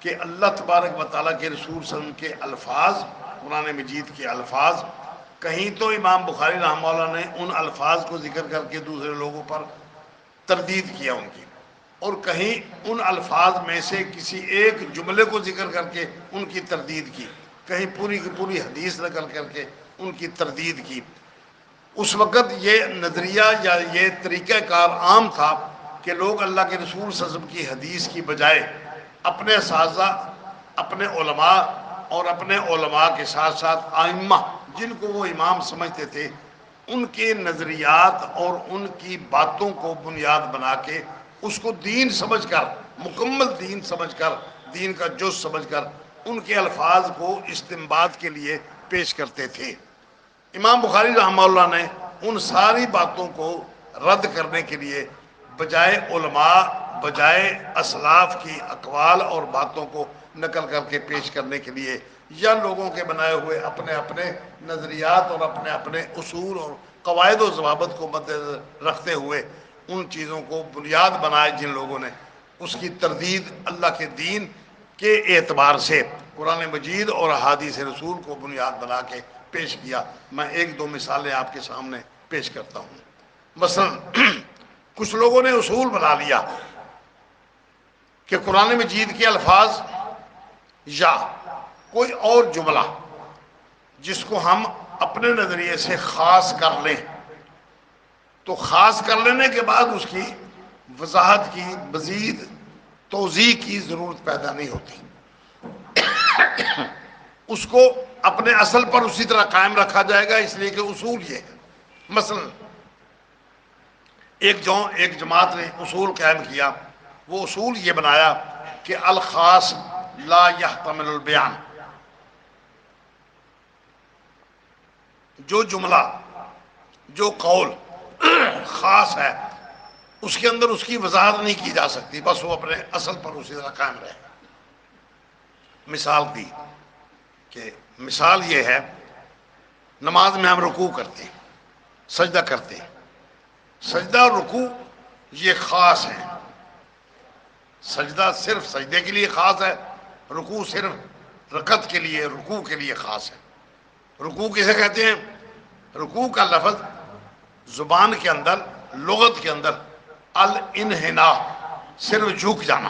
کہ اللہ تبارک و تعالیٰ کے رسول صلی اللہ علیہ وسلم کے الفاظ، قرآن مجید کے الفاظ، کہیں تو امام بخاری رحمہ اللہ نے ان الفاظ کو ذکر کر کے دوسرے لوگوں پر تردید کیا ان کی، اور کہیں ان الفاظ میں سے کسی ایک جملے کو ذکر کر کے ان کی تردید کی، کہیں پوری کی پوری حدیث نقل کر کے ان کی تردید کی۔ اس وقت یہ نظریہ یا یہ طریقہ کار عام تھا کہ لوگ اللہ کے رسول صلی اللہ علیہ وسلم کی حدیث کی بجائے اپنے اساتذہ، اپنے علماء اور اپنے علماء کے ساتھ ساتھ ائمہ جن کو وہ امام سمجھتے تھے، ان کے نظریات اور ان کی باتوں کو بنیاد بنا کے اس کو دین سمجھ کر، مکمل دین سمجھ کر، دین کا جز سمجھ کر ان کے الفاظ کو استنباط کے لیے پیش کرتے تھے۔ امام بخاری رحمہ اللہ نے ان ساری باتوں کو رد کرنے کے لیے بجائے علماء بجائے اسلاف کی اقوال اور باتوں کو نقل کر کے پیش کرنے کے لیے یا لوگوں کے بنائے ہوئے اپنے اپنے نظریات اور اپنے اپنے اصول اور قواعد و ضوابط کو مد نظر رکھتے ہوئے ان چیزوں کو بنیاد بنائے جن لوگوں نے اس کی تردید اللہ کے دین کے اعتبار سے قرآن مجید اور احادیث رسول کو بنیاد بنا کے پیش کیا. میں ایک دو مثالیں آپ کے سامنے پیش کرتا ہوں. مثلا کچھ لوگوں نے اصول بنا لیا کہ قرآن مجید کے الفاظ یا کوئی اور جملہ جس کو ہم اپنے نظریے سے خاص کر لیں تو خاص کر لینے کے بعد اس کی وضاحت کی مزید توضیح کی ضرورت پیدا نہیں ہوتی. اس کو اپنے اصل پر اسی طرح قائم رکھا جائے گا، اس لیے کہ اصول یہ ہے. مثلا ایک جماعت نے اصول قائم کیا، وہ اصول یہ بنایا کہ الخاص لا يحتمل البیان. جو جملہ جو قول خاص ہے اس کے اندر اس کی وضاحت نہیں کی جا سکتی، بس وہ اپنے اصل پر اسی طرح قائم رہے. مثال دی کہ مثال یہ ہے، نماز میں ہم رکوع کرتے ہیں، سجدہ کرتے ہیں. سجدہ اور رکوع یہ خاص ہے. سجدہ صرف سجدے کے لیے خاص ہے، رکوع صرف رکعت کے لیے رکوع کے لیے خاص ہے. رکوع کسے کہتے ہیں؟ رکوع کا لفظ زبان کے اندر لغت کے اندر الانحناء، صرف جھک جانا،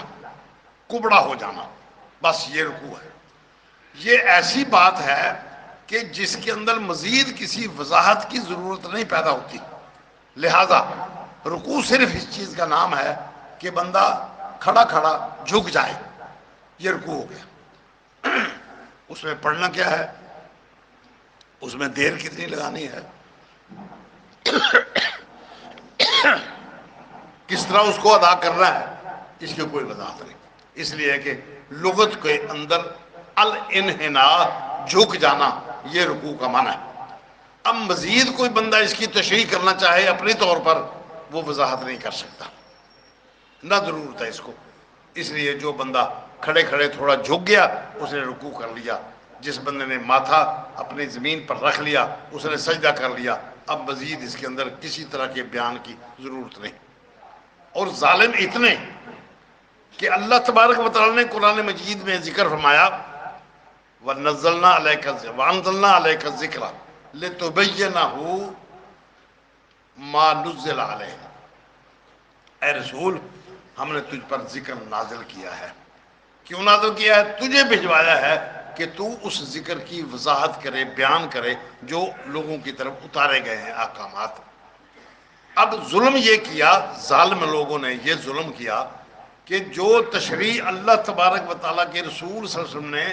کبڑا ہو جانا، بس یہ رکوع ہے. یہ ایسی بات ہے کہ جس کے اندر مزید کسی وضاحت کی ضرورت نہیں پیدا ہوتی. لہذا رکوع صرف اس چیز کا نام ہے کہ بندہ کھڑا کھڑا جھک جائے، یہ رکوع ہو گیا. اس میں پڑھنا کیا ہے، اس میں دیر کتنی لگانی ہے، کس طرح اس کو ادا کرنا ہے، اس کی کوئی وضاحت نہیں. اس لیے کہ لغت کے اندر الانحناء، جھک جانا، یہ رکوع کا معنی ہے. اب مزید کوئی بندہ اس کی تشریح کرنا چاہے اپنی طور پر، وہ وضاحت نہیں کر سکتا، نہ ضرورت ہے اس کو. اس لیے جو بندہ کھڑے کھڑے تھوڑا جھک گیا اس نے رکوع کر لیا. جس بندے نے ماتھا اپنی زمین پر رکھ لیا اس نے سجدہ کر لیا. اب مزید اس کے اندر کسی طرح کے بیان کی ضرورت نہیں. اور ظالم اتنے کہ اللہ تبارک و تعالی نے قرآن مجید میں ذکر فرمایا وَنَزَّلْنَا عَلَيْكَ وَأَنزَلْنَا عَلَيْكَ الذِّكْرَ لِتُبَيِّنَهُ مَا نُزِّلَ عَلَيْهِ. اے رسول، ہم نے تجھ پر ذکر نازل کیا ہے. کیوں نازل کیا ہے؟ تجھے بھجوایا ہے کہ تو اس ذکر کی وضاحت کرے، بیان کرے جو لوگوں کی طرف اتارے گئے ہیں احکامات. اب ظلم یہ کیا، ظالم لوگوں نے یہ ظلم کیا کہ جو تشریح اللہ تبارک و تعالیٰ کے رسول صلی اللہ علیہ وسلم نے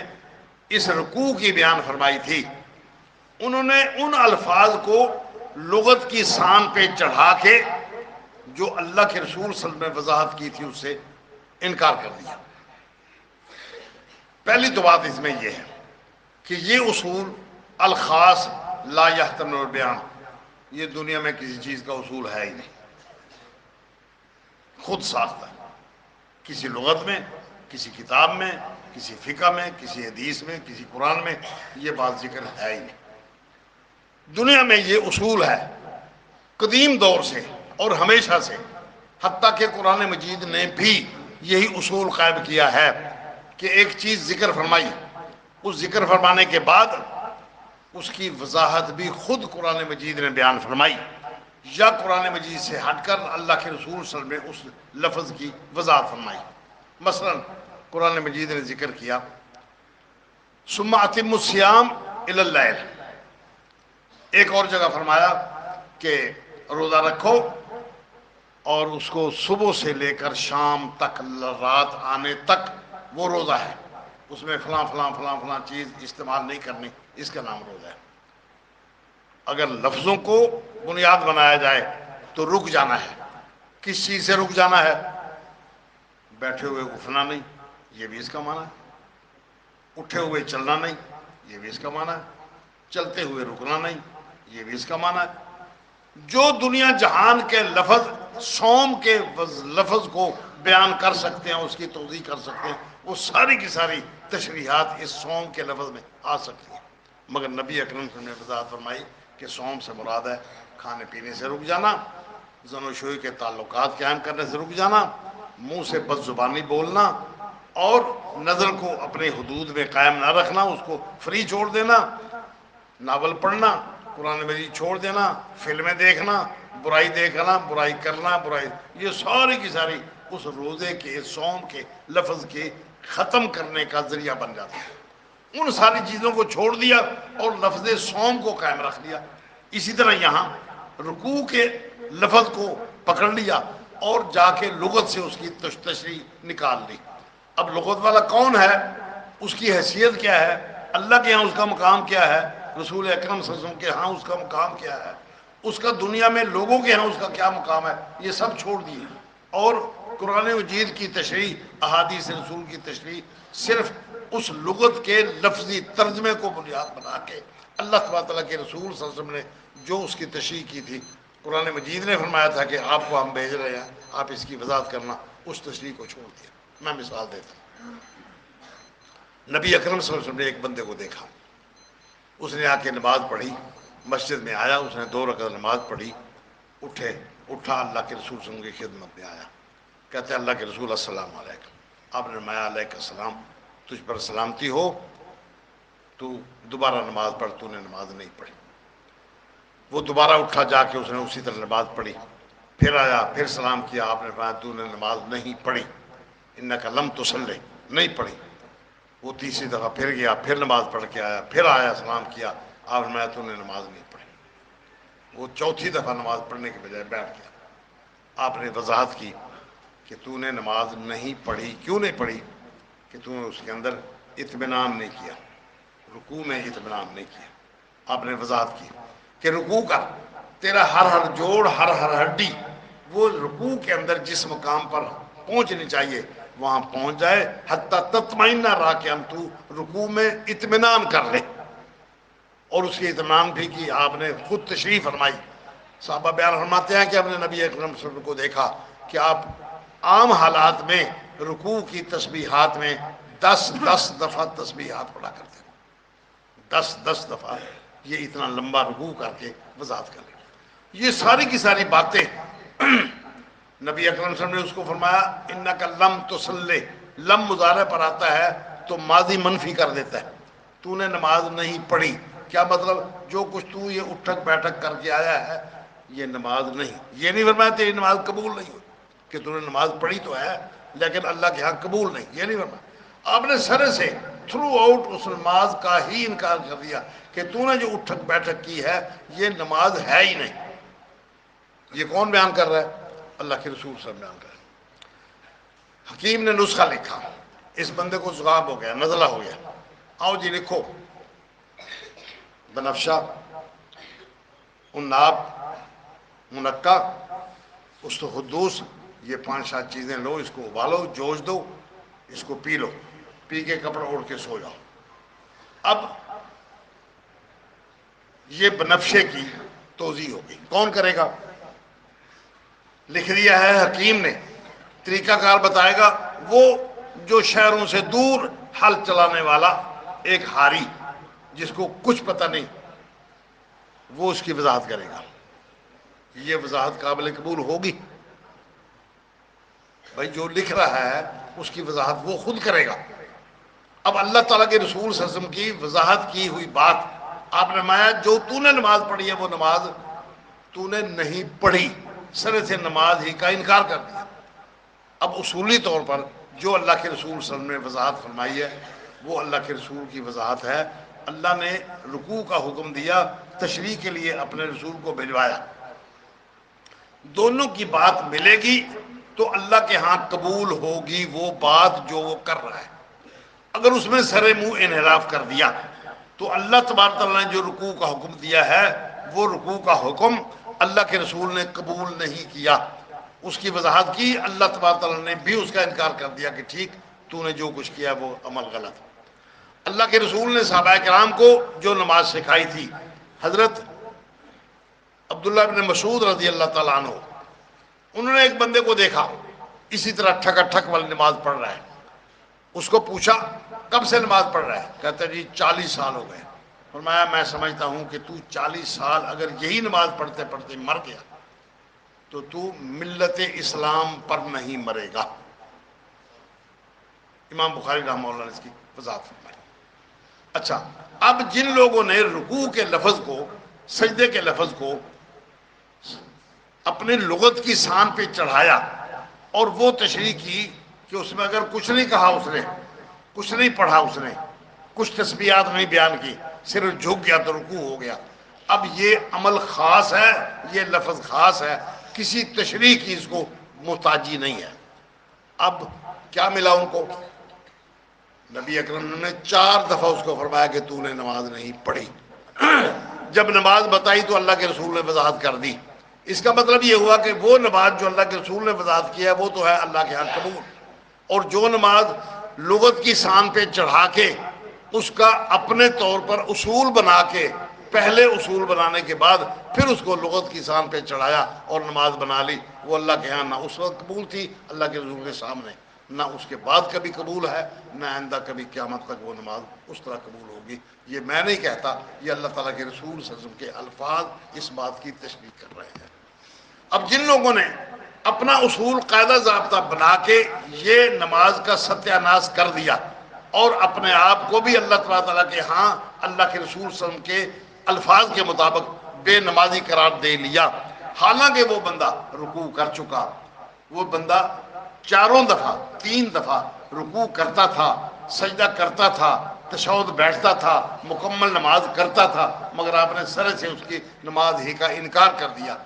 اس رکوع کی بیان فرمائی تھی، انہوں نے ان الفاظ کو لغت کی سان پہ چڑھا کے جو اللہ کے رسول صلی اللہ علیہ وسلم نے وضاحت کی تھی اس سے انکار کر دیا. پہلی تو بات اس میں یہ ہے کہ یہ اصول الخاص لا یحتمل البیان، یہ دنیا میں کسی چیز کا اصول ہے ہی نہیں، خود ساختہ. کسی لغت میں، کسی کتاب میں، کسی فقہ میں، کسی حدیث میں، کسی قرآن میں یہ بات ذکر ہے ہی نہیں. دنیا میں یہ اصول ہے قدیم دور سے اور ہمیشہ سے، حتیٰ کہ قرآن مجید نے بھی یہی اصول قائم کیا ہے کہ ایک چیز ذکر فرمائی، اس ذکر فرمانے کے بعد اس کی وضاحت بھی خود قرآن مجید نے بیان فرمائی، یا قرآن مجید سے ہٹ کر اللہ کے رسول صلی اللہ علیہ وسلم نے اس لفظ کی وضاحت فرمائی. مثلا قرآن مجید نے ذکر کیا ثم اتموا الصیام الی اللیل. ایک اور جگہ فرمایا کہ روزہ رکھو اور اس کو صبح سے لے کر شام تک، رات آنے تک وہ روزہ ہے، اس میں فلاں فلاں فلاں فلاں چیز استعمال نہیں کرنی، اس کا نام روزہ ہے. اگر لفظوں کو بنیاد بنایا جائے تو رک جانا ہے. کس چیز سے رک جانا ہے؟ بیٹھے ہوئے اٹھنا نہیں، یہ بھی اس کا معنی ہے. اٹھے ہوئے چلنا نہیں، یہ بھی اس کا معنی ہے. چلتے ہوئے رکنا نہیں، یہ بھی اس کا معنی ہے. جو دنیا جہان کے لفظ، صوم کے لفظ کو بیان کر سکتے ہیں، اس کی توضیح کر سکتے ہیں، وہ ساری کی ساری تشریحات اس صوم کے لفظ میں آ سکتی ہیں، مگر نبی اکرم صلی اللہ علیہ وسلم نے وضاحت فرمائی کہ صوم سے مراد ہے کھانے پینے سے رک جانا، زن و شوی کے تعلقات قائم کرنے سے رک جانا، منہ سے بد زبانی بولنا، اور نظر کو اپنے حدود میں قائم نہ رکھنا، اس کو فری چھوڑ دینا، ناول پڑھنا، قرآن مجید چھوڑ دینا، فلمیں دیکھنا، برائی دیکھنا، برائی کرنا، برائی، یہ ساری کی ساری اس روزے کے صوم کے لفظ کے ختم کرنے کا ذریعہ بن جاتا ہے۔ ان ساری چیزوں کو چھوڑ دیا اور لفظ صوم کو قائم رکھ دیا۔ اسی طرح یہاں رکوع کے لفظ کو پکڑ لیا اور جا کے لغت سے اس کی تشریح نکال لی۔ اب لغت والا کون ہے، اس کی حیثیت کیا ہے، اللہ کے ہاں اس کا مقام کیا ہے، رسول اکرم صلی اللہ علیہ وسلم کے ہاں اس کا مقام کیا ہے، اس کا دنیا میں لوگوں کے ہاں اس کا کیا مقام ہے، یہ سب چھوڑ دیے، اور قرآن مجید کی تشریح، احادیث رسول کی تشریح صرف اس لغت کے لفظی ترجمے کو بنیاد بنا کے اللہ تبارک تعالیٰ کے رسول صلی اللہ علیہ وسلم نے جو اس کی تشریح کی تھی، قرآن مجید نے فرمایا تھا کہ آپ کو ہم بھیج رہے ہیں، آپ اس کی وضاحت کرنا، اس تشریح کو چھوڑ دیا۔ میں مثال دیتا ہوں، نبی اکرم صلی اللہ علیہ وسلم نے ایک بندے کو دیکھا، اس نے آ کے نماز پڑھی، مسجد میں آیا، اس نے 2 رکعت نماز پڑھی، اٹھا اللہ کے رسول صلی اللہ علیہ وسلم کی خدمت میں آیا، کہتے ہیں اللہ کے رسول السلام علیکم۔ آپ نے فرمایا علیکم السلام، تجھ پر سلامتی ہو، تو دوبارہ نماز پڑھ، تو نے نماز نہیں پڑھی۔ وہ دوبارہ اٹھا، جا کے اس نے اسی طرح نماز پڑھی، پھر آیا، پھر سلام کیا، آپ نے فرمایا تو نے نماز نہیں پڑھی، انک لم تصلی، نہیں پڑھی۔ وہ تیسری دفعہ پھر گیا، پھر نماز پڑھ کے آیا، پھر آیا، سلام کیا، آپ نے فرمایا تو نے نماز نہیں پڑھی۔ وہ چوتھی دفعہ نماز پڑھنے کے بجائے بیٹھ گیا۔ آپ نے وضاحت کی کہ تو نے نماز نہیں پڑھی، کیوں نہیں پڑھی، کہ تو نے اس کے اندر اطمینان نہیں کیا، رکوع میں اطمینان نہیں کیا۔ آپ نے وضاحت کی کہ رکوع کا تیرا ہر جوڑ، ہر ہڈی، وہ رکوع کے اندر جس مقام پر پہنچنی چاہیے وہاں پہنچ جائے، حتیٰ تطمئن راکعاً، تو رکوع میں اطمینان کر لے، اور اس کی اطمینان بھی کی۔ آپ نے خود تشریح فرمائی، صحابہ بیان فرماتے ہیں کہ ہم نے نبی اکرم صلی اللہ علیہ وسلم کو دیکھا کہ آپ عام حالات میں رکوع کی تسبیحات میں 10 دفعہ تسبیحات پڑھا کرتے ہیں، 10 دفعہ، یہ اتنا لمبا رکوع کر کے وضاحت کر لیں۔ یہ ساری کی ساری باتیں نبی اکرم صلی اللہ علیہ وسلم نے اس کو فرمایا انک لم تصلی، لم مضارع پر آتا ہے تو ماضی منفی کر دیتا ہے، تو نے نماز نہیں پڑھی، کیا مطلب، جو کچھ تو یہ اٹھک بیٹھک کر کے آیا ہے یہ نماز نہیں، یہ نہیں فرمایا تیری نماز قبول نہیں ہوئی، کہ تو نے نماز پڑھی تو ہے لیکن اللہ کے ہاں قبول نہیں، یہ نہیں فرمایا۔ آپ نے سرے سے تھرو آؤٹ اس نماز کا ہی انکار کر دیا کہ تو نے جو اٹھک بیٹھک کی ہے یہ نماز ہے ہی نہیں۔ یہ کون بیان کر رہا ہے؟ اللہ کے رسول صلی اللہ علیہ وسلم بیان کر رہے ہیں۔ حکیم نے نسخہ لکھا، اس بندے کو زکام ہو گیا، نزلہ ہو گیا، آؤ جی لکھو، بنفشہ، عناب، منقع، استخدوس، یہ 5-7 چیزیں لو، اس کو ابالو، جوش دو، اس کو پی لو، پی کے کپڑا اوڑھ کے سو جاؤ۔ اب یہ بنفشے کی توضیح ہوگی، کون کرے گا؟ لکھ دیا ہے حکیم نے، طریقہ کار بتائے گا وہ جو شہروں سے دور حل چلانے والا ایک ہاری جس کو کچھ پتہ نہیں، وہ اس کی وضاحت کرے گا۔ یہ وضاحت قابل قبول ہوگی؟ بھائی جو لکھ رہا ہے اس کی وضاحت وہ خود کرے گا۔ اب اللہ تعالیٰ کے رسول صلی اللہ علیہ وسلم کی وضاحت کی ہوئی بات آپ نے فرمایا جو تو نے نماز پڑھی ہے وہ نماز تو نے نہیں پڑھی، سرے سے نماز ہی کا انکار کر دیا۔ اب اصولی طور پر جو اللہ کے رسول صلی اللہ علیہ وسلم نے وضاحت فرمائی ہے وہ اللہ کے رسول کی وضاحت ہے۔ اللہ نے رکوع کا حکم دیا، تشریح کے لیے اپنے رسول کو بھجوایا، دونوں کی بات ملے گی تو اللہ کے ہاں قبول ہوگی وہ بات جو وہ کر رہا ہے۔ اگر اس میں سر منہ انحراف کر دیا تو اللہ تبارک تعالیٰ نے جو رکوع کا حکم دیا ہے وہ رکوع کا حکم اللہ کے رسول نے قبول نہیں کیا، اس کی وضاحت کی، اللہ تبارک تعالیٰ نے بھی اس کا انکار کر دیا کہ ٹھیک تو نے جو کچھ کیا وہ عمل غلط۔ اللہ کے رسول نے صحابہ کرام کو جو نماز سکھائی تھی، حضرت عبداللہ بن مسعود رضی اللہ تعالیٰ عنہ، انہوں نے ایک بندے کو دیکھا اسی طرح ٹھکا ٹھک والی نماز پڑھ رہا ہے. اس کو پوچھا کب سے نماز پڑھ رہا ہے؟ کہتا ہے جی 40 سال ہو گئے. فرمایا میں سمجھتا ہوں کہ تو 40 سال اگر یہی نماز پڑھتے پڑھتے مر گیا تو ملت اسلام پر نہیں مرے گا. امام بخاری رحمہ اللہ نے اس کی وضاحت فرمائی. اچھا، اب جن لوگوں نے رکوع کے لفظ کو، سجدے کے لفظ کو اپنے لغت کی شان پہ چڑھایا اور وہ تشریح کی کہ اس میں اگر کچھ نہیں کہا، اس نے کچھ نہیں پڑھا، اس نے کچھ تسبیحات نہیں بیان کی، صرف جھک گیا تو رکوع ہو گیا. اب یہ عمل خاص ہے، یہ لفظ خاص ہے، کسی تشریح کی اس کو محتاجی نہیں ہے. اب کیا ملا ان کو؟ نبی اکرم نے 4 دفعہ اس کو فرمایا کہ تو نے نماز نہیں پڑھی. جب نماز بتائی تو اللہ کے رسول نے وضاحت کر دی. اس کا مطلب یہ ہوا کہ وہ نماز جو اللہ کے رسول نے وضاحت کیا ہے وہ تو ہے اللہ کے ہاں قبول، اور جو نماز لغت کی شان پہ چڑھا کے اس کا اپنے طور پر اصول بنا کے، پہلے اصول بنانے کے بعد پھر اس کو لغت کی شان پہ چڑھایا اور نماز بنا لی، وہ اللہ کے ہاں نہ اس وقت قبول تھی اللہ کے رسول کے سامنے، نہ اس کے بعد کبھی قبول ہے، نہ آئندہ کبھی قیامت تک وہ نماز اس طرح قبول ہوگی. یہ میں نہیں کہتا، یہ اللہ تعالیٰ کے رسول صلی اللہ علیہ وسلم کے الفاظ اس بات کی تشریح کر رہے ہیں. اب جن لوگوں نے اپنا اصول قاعدہ ضابطہ بنا کے یہ نماز کا ستیہ ناش کر دیا اور اپنے آپ کو بھی اللہ تعالیٰ کے ہاں اللہ کے رسول صلی اللہ علیہ وسلم کے الفاظ کے مطابق بے نمازی قرار دے لیا، حالانکہ وہ بندہ رکوع کر چکا، وہ بندہ 4 دفعہ 3 دفعہ رکوع کرتا تھا، سجدہ کرتا تھا، تشہد بیٹھتا تھا، مکمل نماز کرتا تھا، مگر آپ نے سرے سے اس کی نماز ہی کا انکار کر دیا.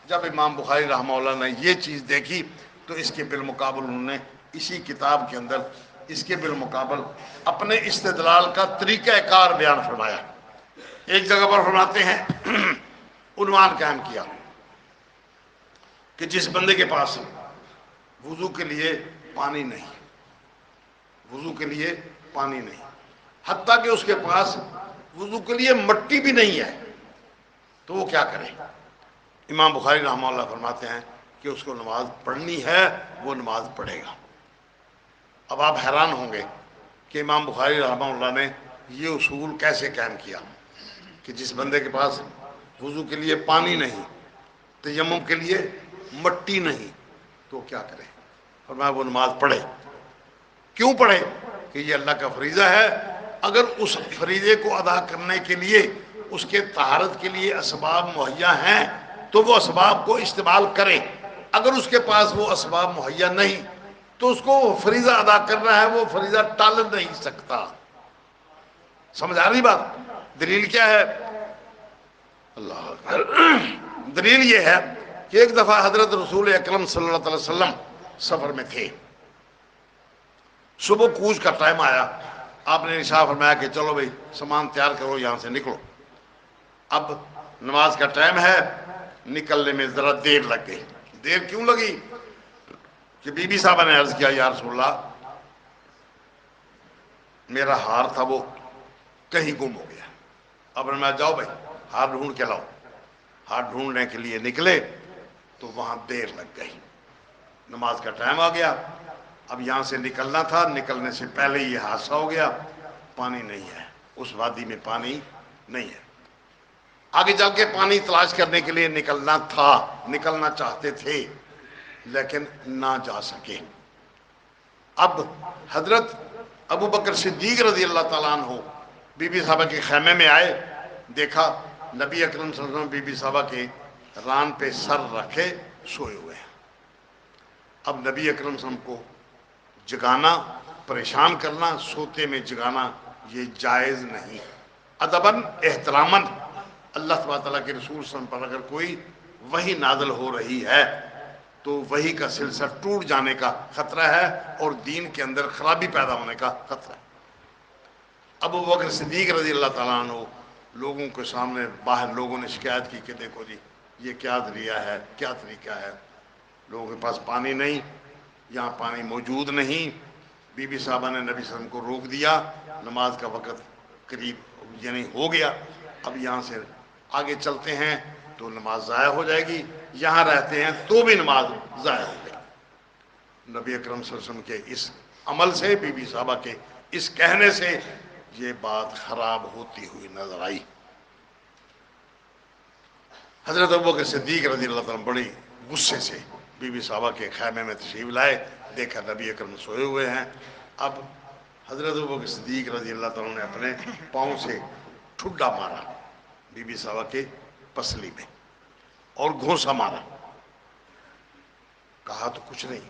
جب امام بخاری رحمہ اللہ نے یہ چیز دیکھی تو اس کے بالمقابل انہوں نے اسی کتاب کے اندر اس کے بالمقابل اپنے استدلال کا طریقہ کار بیان فرمایا. ایک جگہ پر فرماتے ہیں عنوان قائم کیا کہ جس بندے کے پاس وضو کے لیے پانی نہیں، وضو کے لیے پانی نہیں، حتیٰ کہ اس کے پاس وضو کے لیے مٹی بھی نہیں ہے، تو وہ کیا کرے؟ امام بخاری رحمہ اللہ فرماتے ہیں کہ اس کو نماز پڑھنی ہے، وہ نماز پڑھے گا. اب آپ حیران ہوں گے کہ امام بخاری رحمہ اللہ نے یہ اصول کیسے قائم کیا کہ جس بندے کے پاس وضو کے لیے پانی نہیں، تیمم کے لیے مٹی نہیں، تو کیا کرے؟ فرمایا وہ نماز پڑھے. کیوں پڑھے؟ کہ یہ اللہ کا فریضہ ہے. اگر اس فریضے کو ادا کرنے کے لیے اس کے طہارت کے لیے اسباب مہیا ہیں تو وہ اسباب کو استعمال کرے. اگر اس کے پاس وہ اسباب مہیا نہیں تو اس کو فریضہ ادا کرنا ہے، وہ فریضہ ٹال نہیں سکتا. سمجھ آ رہی بات؟ دلیل کیا ہے؟ اللہ اکبر. دلیل یہ ہے کہ ایک دفعہ حضرت رسول اکرم صلی اللہ علیہ وسلم سفر میں تھے. صبح کوچ کا ٹائم آیا، آپ نے ارشاد فرمایا کہ چلو بھائی سامان تیار کرو، یہاں سے نکلو. اب نماز کا ٹائم ہے، نکلنے میں ذرا دیر لگ گئی. دیر کیوں لگی؟ کہ بی بی صاحبہ نے عرض کیا یا رسول اللہ میرا ہار تھا وہ کہیں گم ہو گیا. اب میں جاؤ بھائی ہار ڈھونڈ کے لاؤ. ہار ڈھونڈنے کے لیے نکلے تو وہاں دیر لگ گئی، نماز کا ٹائم آ گیا. اب یہاں سے نکلنا تھا، نکلنے سے پہلے یہ حادثہ ہو گیا، پانی نہیں ہے، اس وادی میں پانی نہیں ہے. آگے چل کے پانی تلاش کرنے کے لیے نکلنا تھا، نکلنا چاہتے تھے لیکن نہ جا سکے. اب حضرت ابو بکر صدیق رضی اللہ تعالیٰ عنہ بی بی صاحبہ کے خیمے میں آئے، دیکھا نبی اکرم صلی اللہ علیہ وسلم بی بی صاحبہ کے ران پہ سر رکھے سوئے ہوئے ہیں. اب نبی اکرم صلی اللہ علیہ وسلم کو جگانا، پریشان کرنا، سوتے میں جگانا یہ جائز نہیں. ادباً احتراماً اللہ تعالیٰ کے رسول صلی اللہ علیہ وسلم پر اگر کوئی وحی نازل ہو رہی ہے تو وحی کا سلسلہ ٹوٹ جانے کا خطرہ ہے اور دین کے اندر خرابی پیدا ہونے کا خطرہ ہے. ابو بکر صدیق رضی اللہ تعالیٰ عنہ لوگوں کے سامنے باہر لوگوں نے شکایت کی کہ دیکھو جی یہ کیا ذریعہ ہے، کیا طریقہ ہے، لوگوں کے پاس پانی نہیں، یہاں پانی موجود نہیں. بی بی صاحبہ نے نبی صلی اللہ علیہ وسلم کو روک دیا، نماز کا وقت قریب یعنی ہو گیا، اب یہاں سے آگے چلتے ہیں تو نماز ضائع ہو جائے گی، یہاں رہتے ہیں تو بھی نماز ضائع ہو گئی. نبی اکرم صلی اللہ علیہ وسلم کے اس عمل سے، بی بی صاحبہ کے اس کہنے سے یہ بات خراب ہوتی ہوئی نظر آئی۔ حضرت ابوبکر صدیق رضی اللہ عنہ بڑی غصے سے بی بی صاحبہ کے خیمے میں تشریف لائے، دیکھا نبی اکرم سوئے ہوئے ہیں۔ اب حضرت ابوبکر صدیق رضی اللہ عنہ نے اپنے پاؤں سے ٹھڈا مارا بی بی صاحبہ کے پسلی میں اور گھونسا مارا۔ کہا تو کچھ نہیں،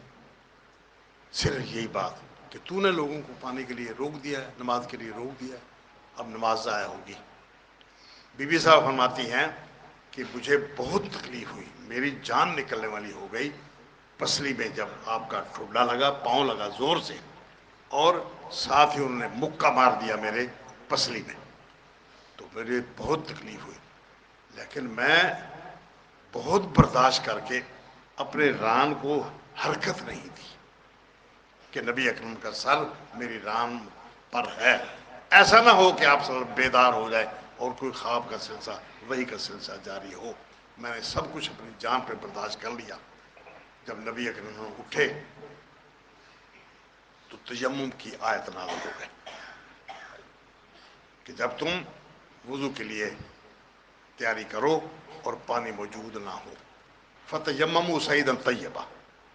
صرف یہی بات کہ تو نے لوگوں کو پانی کے لیے روک دیا ہے، نماز کے لیے روک دیا ہے، اب نماز ضائع ہوگی۔ بی بی صاحب فرماتی ہیں کہ مجھے بہت تکلیف ہوئی، میری جان نکلنے والی ہو گئی پسلی میں جب آپ کا ٹھڈا لگا، پاؤں لگا زور سے، اور ساتھ ہی انہوں نے مکہ مار دیا میرے پسلی میں، تو میرے بہت تکلیف ہوئی، لیکن میں بہت برداشت کر کے اپنے ران کو حرکت نہیں دی کہ نبی اکرم کا سر میری ران پر ہے، ایسا نہ ہو کہ آپ سر بیدار ہو جائے اور کوئی خواب کا سلسلہ، وہی کا سلسلہ جاری ہو۔ میں نے سب کچھ اپنی جان پہ برداشت کر لیا۔ جب نبی اکرم اٹھے تو تیمم کی آیت نازل ہو گئی کہ جب تم وضو کے لیے تیاری کرو اور پانی موجود نہ ہو، فَتَيَمَّمُوا صَعِيدًا طَيِّبًا،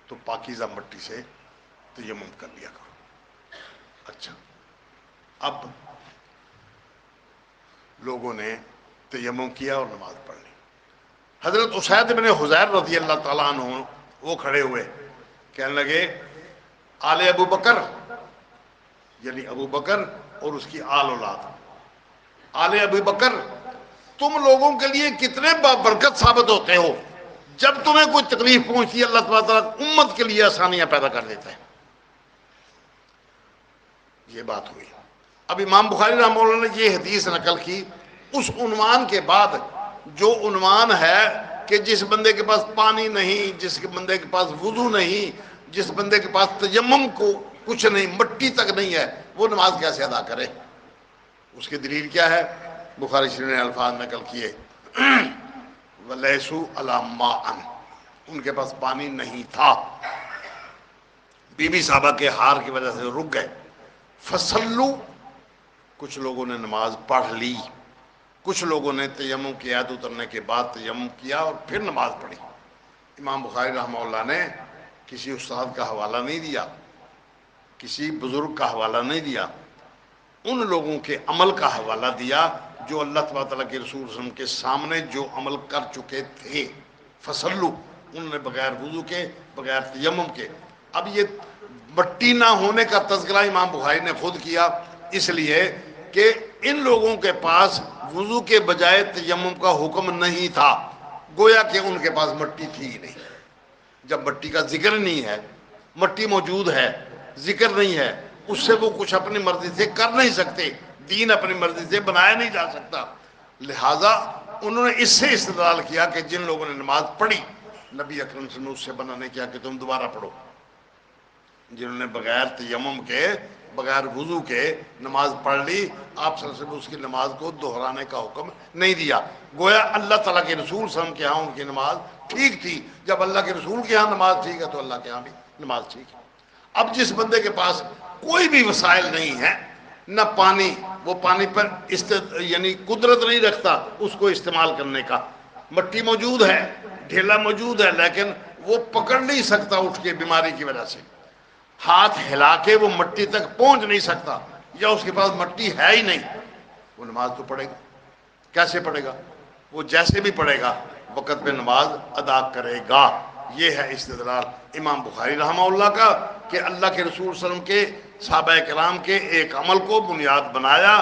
تو پاکیزہ مٹی سے تیمم کر لیا کرو۔ اچھا، اب لوگوں نے تیمم کیا اور نماز پڑھ لی۔ حضرت اسید بن حضیر رضی اللہ تعالیٰ عنہ وہ کھڑے ہوئے، کہنے لگے آل ابو بکر، یعنی ابو بکر اور اس کی آل اولاد، آل ابو بکر تم لوگوں کے لیے کتنے بابرکت ثابت ہوتے ہو، جب تمہیں کوئی تکلیف پہنچتی ہے اللہ تبارک و تعالیٰ امت کے لیے آسانیاں پیدا کر دیتا ہے۔ یہ بات ہوئی۔ اب امام بخاری رحمہ اللہ نے یہ حدیث نقل کی اس عنوان کے بعد جو عنوان ہے کہ جس بندے کے پاس پانی نہیں، جس بندے کے پاس وضو نہیں، جس بندے کے پاس تیمم کو کچھ نہیں، مٹی تک نہیں ہے، وہ نماز کیسے ادا کرے؟ اس کی دلیل کیا ہے؟ بخاری شریف نے الفاظ نقل کیے وَلَيْسُوا عَلَىٰ مَاءٍ، ان کے پاس پانی نہیں تھا، بی بی صاحبہ کے ہار کی وجہ سے رک گئے۔ فَصَلُّوا، کچھ لوگوں نے نماز پڑھ لی، کچھ لوگوں نے تیمم کی آیت اترنے کے بعد تیمم کیا اور پھر نماز پڑھی۔ امام بخاری رحمہ اللہ نے کسی استاد کا حوالہ نہیں دیا، کسی بزرگ کا حوالہ نہیں دیا، ان لوگوں کے عمل کا حوالہ دیا جو اللہ تبارک تعالیٰ کے رسول صلی اللہ علیہ وسلم کے سامنے جو عمل کر چکے تھے۔ فصلو، انہوں نے بغیر وضو کے، بغیر تیمم کے۔ اب یہ مٹی نہ ہونے کا تذکرہ امام بخاری نے خود کیا، اس لیے کہ ان لوگوں کے پاس وضو کے بجائے تیمم کا حکم نہیں تھا، گویا کہ ان کے پاس مٹی تھی ہی نہیں۔ جب مٹی کا ذکر نہیں ہے، مٹی موجود ہے، ذکر نہیں ہے، اس سے وہ کچھ اپنی مرضی سے کر نہیں سکتے، دین اپنی مرضی سے بنایا نہیں جا سکتا، لہٰذا انہوں نے اس سے استدلال کیا کہ جن لوگوں نے نماز پڑھی نبی اکرم صلی اللہ علیہ وسلم نے اس سے منع نہیں کیا کہ تم دوبارہ پڑھو۔ جنہوں نے بغیر تیمم کے، بغیر وضو کے نماز پڑھ لی، آپ صلی اللہ علیہ وسلم اس کی نماز کو دہرانے کا حکم نہیں دیا، گویا اللہ تعالیٰ کے رسول صلی اللہ علیہ وسلم کے ہاں ان کی نماز ٹھیک تھی۔ جب اللہ کے رسول کے ہاں نماز ٹھیک ہے تو اللہ کے ہاں بھی نماز ٹھیک ہے۔ اب جس بندے کے پاس کوئی بھی وسائل نہیں ہے، نہ پانی، وہ پانی پر یعنی قدرت نہیں رکھتا اس کو استعمال کرنے کا، مٹی موجود ہے، ڈھیلا موجود ہے، لیکن وہ پکڑ نہیں سکتا اٹھ کے بیماری کی وجہ سے، ہاتھ ہلا کے وہ مٹی تک پہنچ نہیں سکتا، یا اس کے پاس مٹی ہے ہی نہیں، وہ نماز تو پڑھے گا، کیسے پڑھے گا؟ وہ جیسے بھی پڑھے گا وقت پہ نماز ادا کرے گا۔ یہ ہے استدلال امام بخاری رحمہ اللہ کا کہ اللہ کے رسول صلی اللہ علیہ وسلم کے صحابہ کرام کے ایک عمل کو بنیاد بنایا،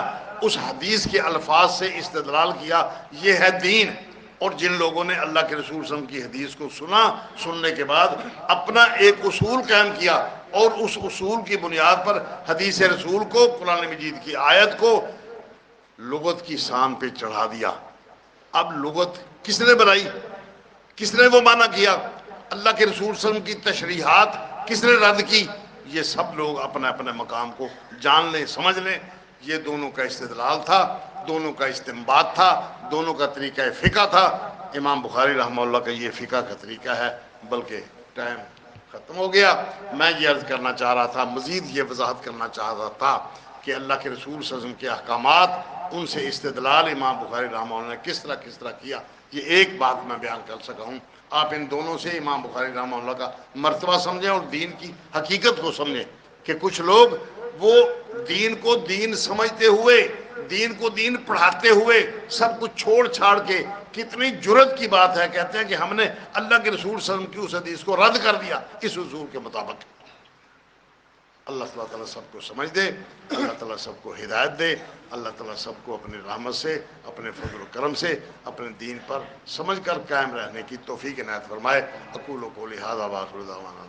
اس حدیث کے الفاظ سے استدلال کیا، یہ ہے دین۔ اور جن لوگوں نے اللہ کے رسول صلی اللہ علیہ وسلم کی حدیث کو سنا، سننے کے بعد اپنا ایک اصول قائم کیا اور اس اصول کی بنیاد پر حدیث رسول کو، قرآن مجید کی آیت کو لغت کی شان پہ چڑھا دیا۔ اب لغت کس نے بنائی؟ کس نے وہ معنی کیا؟ اللہ کے رسول صلی اللہ علیہ وسلم کی تشریحات کس نے رد کی؟ یہ سب لوگ اپنے اپنے مقام کو جان لیں، سمجھ لیں۔ یہ دونوں کا استدلال تھا، دونوں کا استنباط تھا، دونوں کا طریقہ فقہ تھا۔ امام بخاری رحمہ اللہ کا یہ فقہ کا طریقہ ہے، بلکہ ٹائم ختم ہو گیا. میں یہ عرض کرنا چاہ رہا تھا، مزید یہ وضاحت کرنا چاہ رہا تھا کہ اللہ کے رسول صلی اللہ علیہ وسلم کے احکامات، ان سے استدلال امام بخاری رحمہ اللہ نے کس طرح کیا، یہ ایک بات میں بیان کر سکا ہوں. آپ ان دونوں سے امام بخاری رحمہ اللہ کا مرتبہ سمجھیں اور دین کی حقیقت کو سمجھیں کہ کچھ لوگ وہ دین کو دین سمجھتے ہوئے، دین کو دین پڑھاتے ہوئے سب کچھ چھوڑ چھاڑ کے، کتنی جرت کی بات ہے، کہتے ہیں کہ ہم نے اللہ کے رسول صلی اللہ علیہ وسلم کی اس حدیث کو رد کر دیا اس اصول کے مطابق. اللہ تعالیٰ سب کو سمجھ دے، اللہ تعالیٰ سب کو ہدایت دے، اللہ تعالیٰ سب کو اپنی رحمت سے، اپنے فضل و کرم سے، اپنے دین پر سمجھ کر قائم رہنے کی توفیق عنایت فرمائے. اقول قولی ھذا وآخر دعوانا